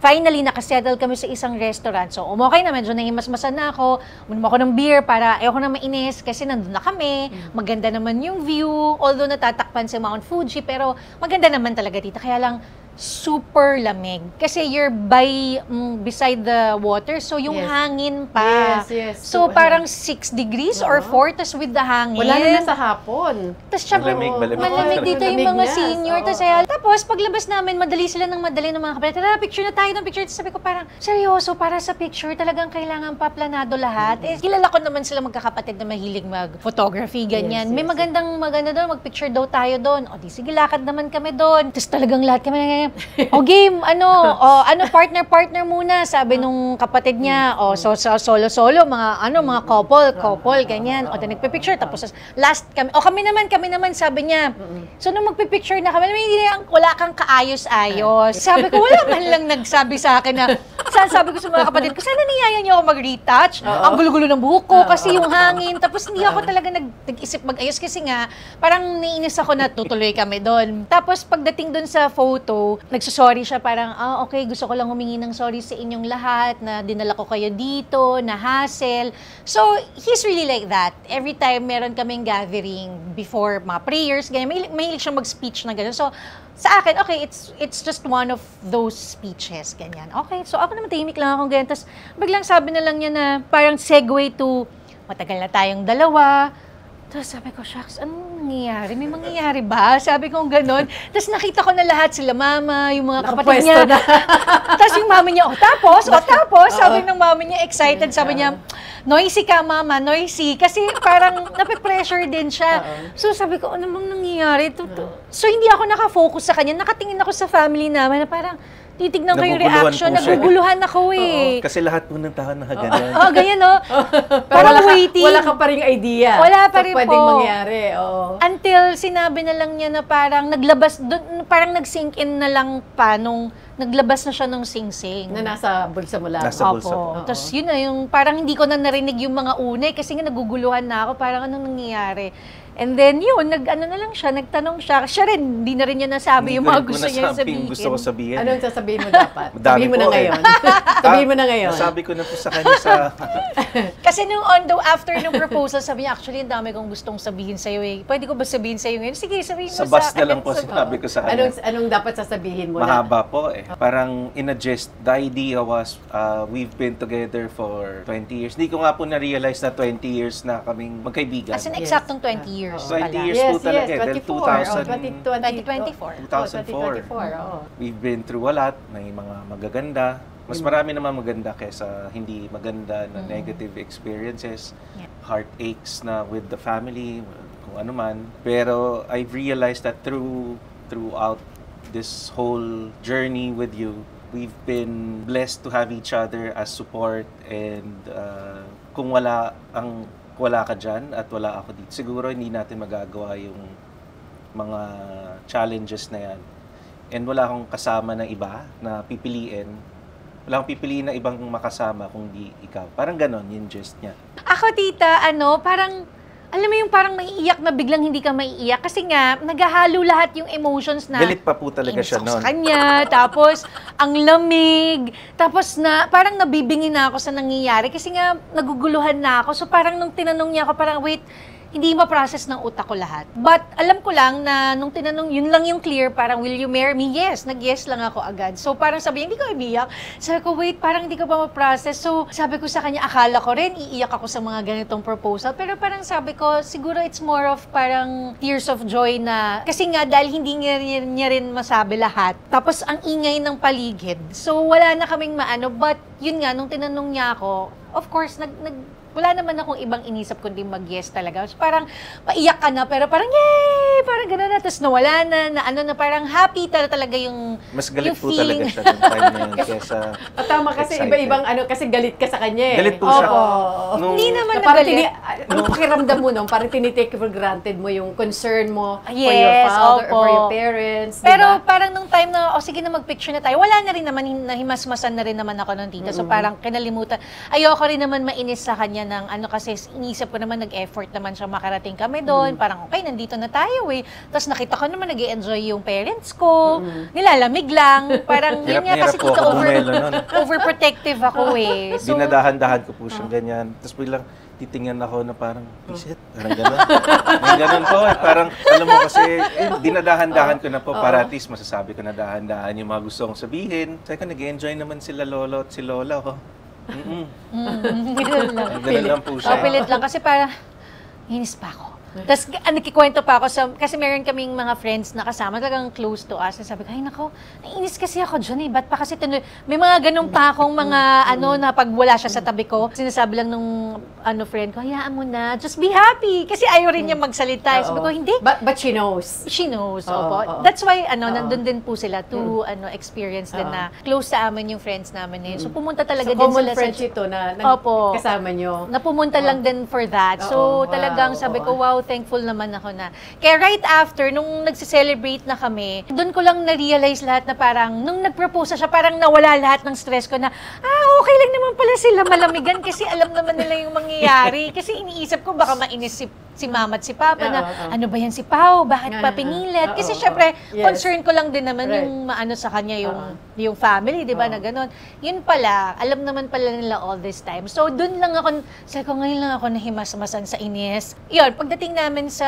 finally nakasettle kami sa isang restaurant. So, okay na, medyo naimasmasan na ako. Uminom ako ng beer para ayoko na mainis kasi nandun na kami. Maganda naman yung view. Although natatakpan si Mount Fuji, pero maganda naman talaga, tita. Kaya lang, super lamig. Kasi you're beside the water, so yung Yes. hangin pa. Yes. So parang 6 degrees or 4, tas with the hangin. Wala na sa hapon. Tapos syempre, Malamig. malamig dito yung Malamig mga na. senior. Oo. Tapos paglabas namin, madali sila ng madali ng mga kapatid. Tara, picture na tayo ng picture. Tapos sabi ko parang, seryoso, para sa picture, talagang kailangan pa planado lahat. Eh, kilala ko naman sila magkakapatid na mahilig mag-photography, ganyan. Yes, May yes. maganda doon, mag-picture daw tayo doon. O di sige, lakad naman kami doon. Tapos talagang lahat kami niya, game, partner muna, sabi nung kapatid niya, solo, mga couple, ganyan. O, nagpipicture, tapos last kami, kami naman, sabi niya. So, nung magpipicture na kami, wala kang kaayos-ayos. Sabi ko, wala man lang nagsabi sa akin na, sabi ko sa mga kapatid ko, sana niyaya niyo ako mag-retouch. Ang gulo-gulo ng buhok ko, kasi yung hangin. Tapos hindi ako talaga nag-isip mag-ayos kasi nga, parang naiinis ako na tutuloy kami doon. Tapos pagdating doon sa photo, nagsusorry siya parang, okay, gusto ko lang humingi ng sorry sa inyong lahat na dinala ko kayo dito, na hassle. So, he's really like that. Every time meron kaming gathering before mga prayers, ganyan, mahilig siya mag-speech na gano'n. So, sa akin, okay, it's just one of those speeches, ganyan. Okay, so ako naman tahimik lang akong ganyan. Tapos biglang sabi na lang niya na parang segue to, matagal na tayong dalawa. Tapos sabi ko, shucks, anong nangyayari? May mangyayari ba? Sabi ko gano'n. Tapos nakita ko na lahat, sila mama, yung mga kapatid niya. Tapos yung mama niya, tapos, sabi ng mama niya, excited, sabi niya, noisy ka, mama, noisy. Kasi parang nape-pressure din siya. So sabi ko, ano bang nangyayari? So hindi ako nakafocus sa kanya. Nakatingin ako sa family namin na parang, titignan ko yung reaction, naguguluhan ako eh. Kasi lahat po ng tao nakaganyan. Ganyan no? Parang waiting. Wala ka pa ring idea. Wala pa rin po. Pwedeng mangyari. Until sinabi na lang niya na parang naglabas, parang nag-sink in na lang pa nung naglabas na siya ng sing-sing. Na nasa bulsa mo lang. Nasa bulsa ko. Tapos yun na yung, parang hindi ko na narinig yung mga unay kasi nga naguguluhan na ako, parang anong nangyayari. And then yun, na lang siya, nagtanong siya. Siya rin, hindi na rin niya nasabi yung mga gusto niya sabihin. Gusto ko sabihin. Anong sasabihin mo dapat? Sabihin mo na ngayon. Sabihin mo na ngayon. Nasabi ko na po sa kanya sa... Kasi nung after nung proposal, sabi niya, actually, ang dami kong gustong sabihin sa'yo eh. Pwede ko ba sabihin sa'yo ngayon? Sige, sabihin mo sa bus na lang po sinabi ko sa kanya. Anong dapat sasabihin mo na? Mahaba po eh. Parang in a gist, the idea was, we've been together for 20 years. Hindi ko nga po na-realize na 20 years na kaming magkaibigan. As in, eksaktong 20 years. 20 years po talaga. Yes, 2004. We've been through a lot. May mga magaganda. Mas marami naman maganda kesa hindi maganda na negative experiences. Heartaches na with the family, kung ano man. Pero I've realized that throughout this whole journey with you, we've been blessed to have each other as support, and kung wala ka dyan at wala ako dito, siguro hindi natin magagawa yung mga challenges na yan. And wala akong kasama na iba na pipiliin. Wala akong pipiliin na ibang makasama kung di ikaw. Parang ganon yung gist niya. Ako, tita, parang, alam mo yung parang maiiyak na biglang hindi ka maiiyak. Kasi nga, naghahalo lahat yung emotions na... Galit pa po talaga siya noon. Sa kanya, tapos ang lamig, tapos parang nabibingi na ako sa nangyayari. Kasi nga, naguguluhan na ako. So parang nung tinanong niya ako, parang wait, hindi ma-process ng utak ko lahat. But alam ko lang na nung tinanong, yun lang yung clear, parang will you marry me? Yes, nag-yes lang ako agad. So parang sabi niya, hindi ko iiyak. Sabi ko, wait, parang hindi ko pa ma-process. So sabi ko sa kanya, akala ko rin, iiyak ako sa mga ganitong proposal. Pero parang sabi ko, siguro it's more of parang tears of joy na, kasi nga dahil hindi niya rin masabi lahat. Tapos ang ingay ng paligid. So wala na kaming maano, but yun nga, nung tinanong niya ako, of course, wala naman akong ibang inisip kundi mag-yes talaga. So, parang paiyak ka na, pero parang yay! Parang gano'n na. Tapos nawala na parang happy talaga yung mas galit yung po talaga siya ng time na yun kesa tama kasi iba-ibang kasi galit ka sa kanya eh. Galit po siya. Hindi naman na parang galit. Anong pakiramdam mo nung parang tinitake for granted mo yung concern mo for your Yes, father or for opo. your parents, Pero diba? parang nung time na, sige na mag-picture na tayo, wala na rin naman, nahimasmasan na rin naman ako ng tita. So parang kinalimutan. Ayoko rin naman mainis sa kanya ng kasi inisip ko naman, nag-effort naman siya makarating kami doon. Parang okay, nandito na tayo eh. Tapos nakita ko naman nag-i-enjoy yung parents ko. Nilalamig lang. Parang yun nga kasi tita overprotective ako eh. So, dinadahan-dahan ko po siyang ganyan. Tapos bilang titingnan ako na parang, pisit, parang gano'n. May gano'n po eh. Parang, alam mo kasi, dinadahan-dahan ko na po para at least masasabi ko na dahan-dahan yung mga gusto kong sabihin. Sabi ko, nag-enjoy naman sila lolo at si lola ko. Ganun lang. Ganun lang po siya. Pilit lang kasi parang, inis pa ako. Tapos nakikwento pa ako kasi meron kaming mga friends na kasama talagang close to us. Sabi ko, ay nako, naiinis kasi ako dyan eh. Ba't pa kasi may mga ganun pa akong mga na pag wala siya sa tabi ko, sinasabi lang nung friend ko, hayaan mo na, just be happy. Kasi ayaw rin niya magsalita. Sabi ko, hindi. But she knows. She knows, Oo, opo. oo. That's why, nandun din po sila to, experience din na close sa amin yung friends namin eh. So, pumunta talaga So, din common sila friends ito na Opo. kasama nyo. Napumunta lang din for that. So, Oo, talagang wow, sabi oo. ko, wow, thankful naman ako na. Kaya right after, nung nagse-celebrate na kami, doon ko lang na-realize lahat na parang, nung nag-propose siya, parang nawala lahat ng stress ko na, okay lang naman pala sila malamigan kasi alam naman nila yung mangyayari. Kasi iniisip ko, baka mainis si mama at si papa na, ano ba yan si Pao? Bakit pa pinilit? Kasi syempre, concern ko lang din naman yung maano sa kanya, yung family, di ba, na gano'n. Yun pala, alam naman pala nila all this time. So, dun lang ako, sabi ko, ngayon lang ako nahimasmasan sa inis. Yun, pagdating namin sa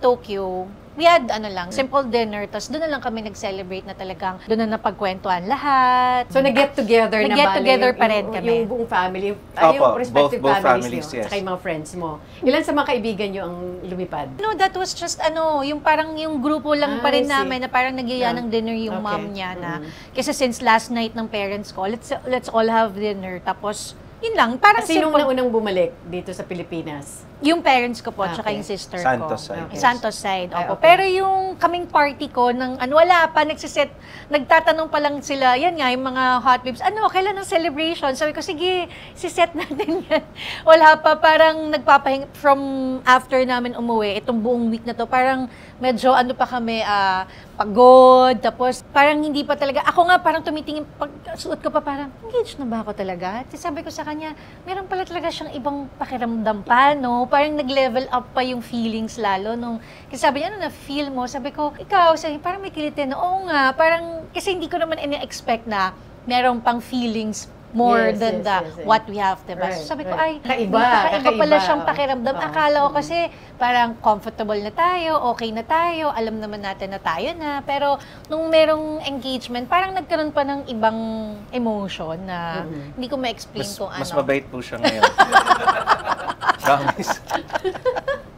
Tokyo, we had simple dinner, tapos doon na lang kami nag-celebrate na talagang doon na napagkwentuhan lahat. So, nag-get together na Nag-get bale together pa rin kami. Yung buong family, Opo, yung respective both families families, nyo, yes. saka yung mga friends mo. Ilan sa mga kaibigan nyo ang lumipad? No, that was just yung parang yung grupo lang pa rin I see. namin na parang nagyaya ng dinner yung Okay. mom niya na kasi since last night ng parents ko, let's all have dinner. Tapos yun lang, parang Sinong simple. naunang bumalik dito sa Pilipinas? Yung parents ko po, tsaka Okay. yung sister Santos ko. side. Okay. Santos side, Ay, opo. okay. Pero yung kaming party ko, wala pa, nagtatanong pa lang sila, yan nga, yung mga hot babes, kailan ang celebration? Sabi ko, sige, siset natin yan. Wala pa, parang nagpapahinga, from after namin umuwi, itong buong week na to, parang medyo pa kami, pagod, tapos parang hindi pa talaga, ako nga parang tumitingin, pag suot ko pa parang, engaged na ba ako talaga? At sabi ko sa kanya, meron pala talaga siyang ibang pakiramdam pa, no? Parang nag-level up pa yung feelings lalo nung, kasi sabi niya, na-feel mo? Sabi ko, ikaw, sabi, parang may kilitin na, oo nga, parang, kasi hindi ko naman ini-expect na meron pang feelings more Yes, than yes. what we have, diba? Right, So sabi ko, right. ay, Kakaiba, pala siyang oo. pakiramdam. Oo. Akala ko kasi parang comfortable na tayo, okay na tayo, alam naman natin na tayo na. Pero nung merong engagement, parang nagkaroon pa ng ibang emotion na hindi ko ma-explain kung ano. Mas mabait po siya ngayon. Promise.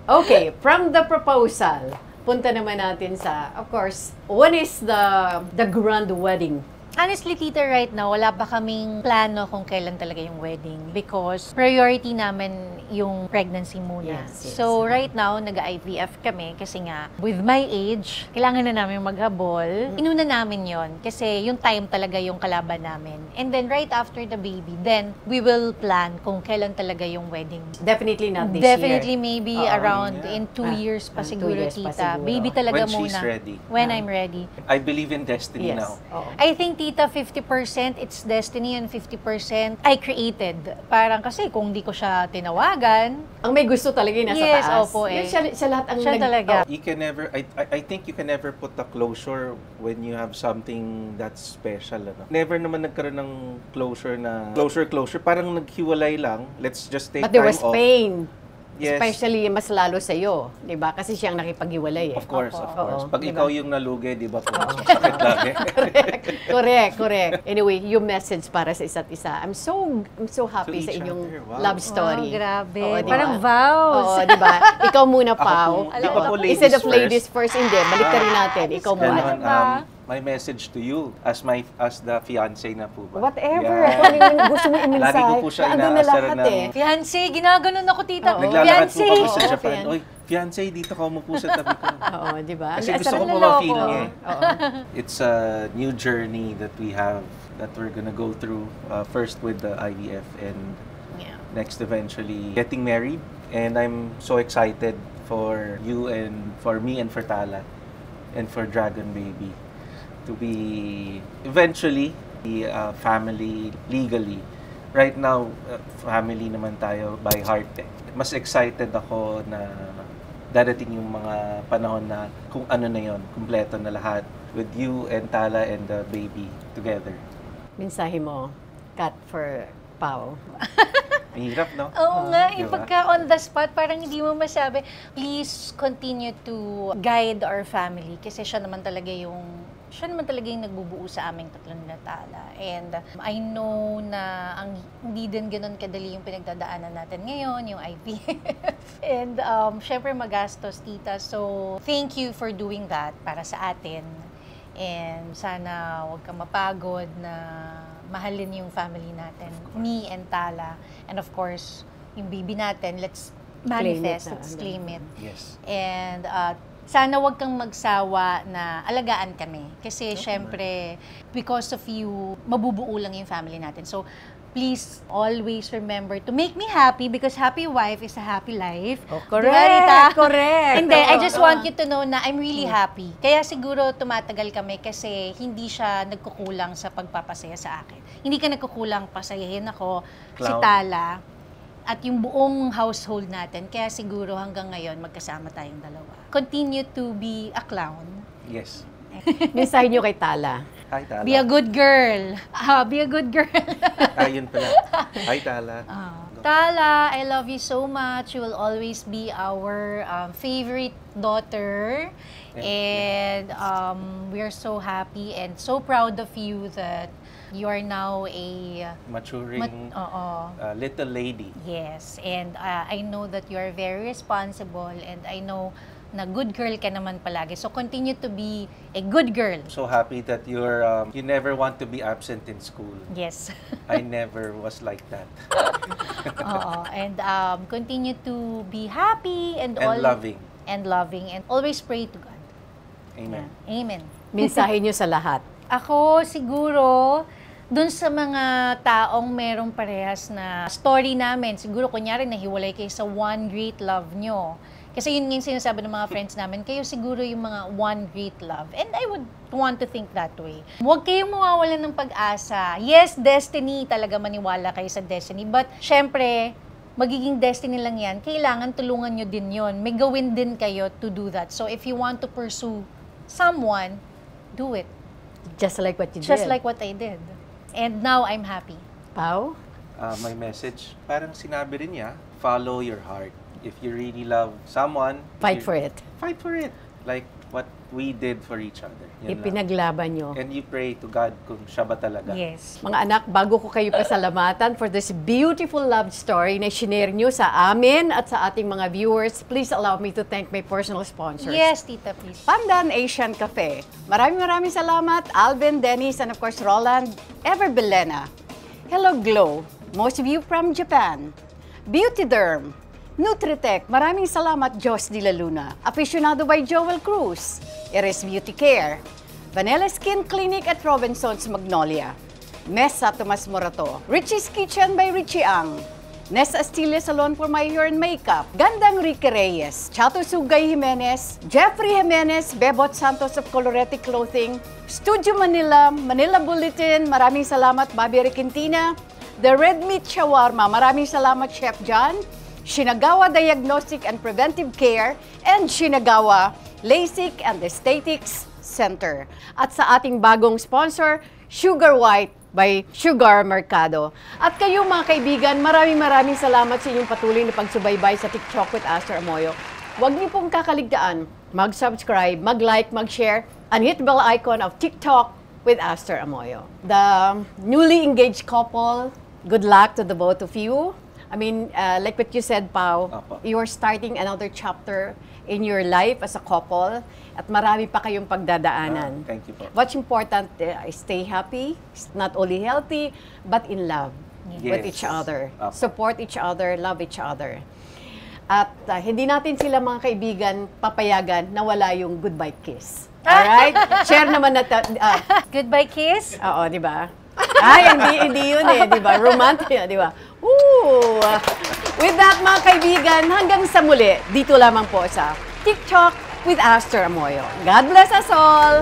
Okay, from the proposal, punta naman natin sa, of course, one is the grand wedding. Honestly, Tita, right now, wala pa kaming plano kung kailan talaga yung wedding because priority namin yung pregnancy muna. Yes, yes. So, right now, nag-IVF kami kasi nga, with my age, kailangan na namin maghabol. Inuna namin yon kasi yung time talaga yung kalaban namin. And then, right after the baby, then we will plan kung kailan talaga yung wedding. Definitely not this Definitely, year. maybe Oo. around Yeah. in 2 years pa 2 siguro, years pa Tita. siguro. Baby talaga When she's muna. ready. When I'm ready. I believe in destiny Yes. now. Oo. I think, Tita, 50% it's destiny and 50% I created. Parang kasi kung di ko siya tinawagan, Ang may gusto talaga yung nasa Yes, taas. opo eh. Yun siya lahat ang Siya talaga. You can never, I think you can never put a closure when you have something that's special. Never naman nagkaroon ng closure. Parang naghiwalay lang. Let's just take But there time was off. pain. Yes. Especially mas lalo sa iyo, 'di ba? Kasi siyang nakipaghiwalay eh. Of course, of Oo, course. Pag diba? ikaw yung nalugi, di ba po, mas masakit lagi. Correct. Anyway, yung message para sa isa't isa. I'm so happy To sa each inyong other, wow. love story. Oh, grabe. Oo, diba? Parang vows. Oo, di ba? Ikaw muna, Ako Pao. po, di ba po ladies Instead of first? ladies first, hindi. Balik ka rin natin. Ikaw muna. Ganon, Diba? my message to you as the fiancé na po ba? Whatever. Yeah. Kung ano yung gusto mo i-mensahe. Lagi ko po siya Nandun na inaasar lahat ng- eh. Fiancé, ginaganon ako, Tita. Oo. Naglalakad po Fiancé. kami sa Oo, Japan. fian- Oy, fiancé, dito ka umupo sa tabi ko. Oo, di ba? Kasi Ang gusto ko asar po na ma-feel loko. niya eh. Oo. It's a new journey that we have that we're gonna go through. First with the IVF and Yeah. next eventually getting married. And I'm so excited for you and for me and for Tala and for Dragon Baby to be eventually the family legally. Right now, family naman tayo by heart eh. Mas excited ako na darating yung mga panahon na kung ano na yon, kumpleto na lahat with you and Tala and the baby together. Mensahe mo, Kat, for Pao. Mahirap, no? Oo nga, Diba? pagka on the spot, parang hindi mo masabi, please continue to guide our family kasi siya naman talaga yung siya naman talaga yung nagbubuo sa aming tatlo ni Tala. And I know na hindi din ganun kadali yung pinagdadaanan natin ngayon, yung IVF. And syempre magastos, tita. So, thank you for doing that para sa atin. And sana huwag kang mapagod na mahalin yung family natin, me and Tala. And of course, yung baby natin, let's manifest, let's claim it. Yes. And sana wag kang magsawa na alagaan kami. Kasi syempre, because of you, mabubuo lang yung family natin. So, please always remember to make me happy because happy wife is a happy life. Oh, correct, Diba, Rita? correct. Hindi, I just want you to know na I'm really happy. Kaya siguro tumatagal kami kasi hindi siya nagkukulang sa pagpapasaya sa akin. Hindi ka nagkukulang, pasayahin ako, si Clown. Tala, at yung buong household natin. Kaya siguro hanggang ngayon, magkasama tayong dalawa. Continue to be a clown. Yes. Mensahe nyo kay Tala. Hi, Tala. Be a good girl. Be a good girl. Ayun pala. Hi, Tala. Tala, I love you so much. You will always be our favorite daughter. And we are so happy and so proud of you that you are now a Maturing little lady. yes, and I know that you are very responsible and I know na good girl ka naman palagi. So continue to be a good girl. So happy that you never want to be absent in school. Yes. I never was like that. And continue to be happy and loving. and loving and always pray to God. Amen. Yeah. Amen. Mensahe nyo sa lahat. Ako siguro, dun sa mga taong merong parehas na story namin, siguro kunyari nahiwalay kayo sa one great love nyo. Kasi yun yung sinasabi ng mga friends namin, kayo siguro yung mga one great love. And I would want to think that way. Huwag kayong mawawalan ng pag-asa. Yes, destiny, talaga maniwala kayo sa destiny. But syempre, magiging destiny lang yan. Kailangan tulungan nyo din yon. May gawin din kayo to do that. So if you want to pursue someone, do it. Just like what you did. Just like what I did. And now I'm happy. Pao? My message, parang sinabi rin niya, follow your heart. If you really love someone, Fight for it. Fight for it. Like what we did for each other. Yan lang. Ipinaglaban nyo. And you pray to God kung siya ba talaga. Yes. Mga anak, bago ko kayo pasalamatan for this beautiful love story na shinare nyo sa amin at sa ating mga viewers, please allow me to thank my personal sponsors. Yes, tita, please. Pandan Asian Cafe. Maraming salamat, Alvin, Dennis, and of course, Roland, Ever Belena. Hello Glow, most of you from Japan. Beauty Derm, Nutritech, maraming salamat, Jos de la Luna. Aficionado by Joel Cruz, Eres Beauty Care, Vanilla Skin Clinic at Robinson's Magnolia, Mesa Tomas Morato, Richie's Kitchen by Richie Ang, Nes Astilla Salon for My Hair and Makeup, Gandang Ricky Reyes, Chato Sugay Jimenez, Jeffrey Jimenez, Bebot Santos of Colorete Clothing, Studio Manila, Manila Bulletin, maraming salamat, Bobby Requintina, The Red Meat Shawarma, maraming salamat, Chef John, Shinagawa Diagnostic and Preventive Care, and Shinagawa LASIK and Aesthetics Center. At sa ating bagong sponsor, Sugar White by Sugar Mercado. At kayo mga kaibigan, maraming salamat sa inyong patuloy na pagsubaybay sa TikTok with Aster Amoyo. Huwag niyo pong kakaligtaan, mag-subscribe, mag-like, mag-share, and hit bell icon of TikTok with Aster Amoyo. The newly engaged couple, good luck to the both of you. I mean, like what you said, Pao, Apo. you're starting another chapter in your life as a couple at marami pa kayong pagdadaanan. Thank you po. What's important, stay happy, not only healthy, but in love with Yes. each other. Apo. Support each other, love each other. At hindi natin sila mga kaibigan papayagan na wala yung goodbye kiss. Alright? Share naman natin. Goodbye kiss. Oo, di ba? Ay, hindi yun eh, di ba? Romantic, di ba? Woo! With that, mga kaibigan, hanggang sa muli, dito lamang po sa TikTok with Aster Amoyo. God bless us all!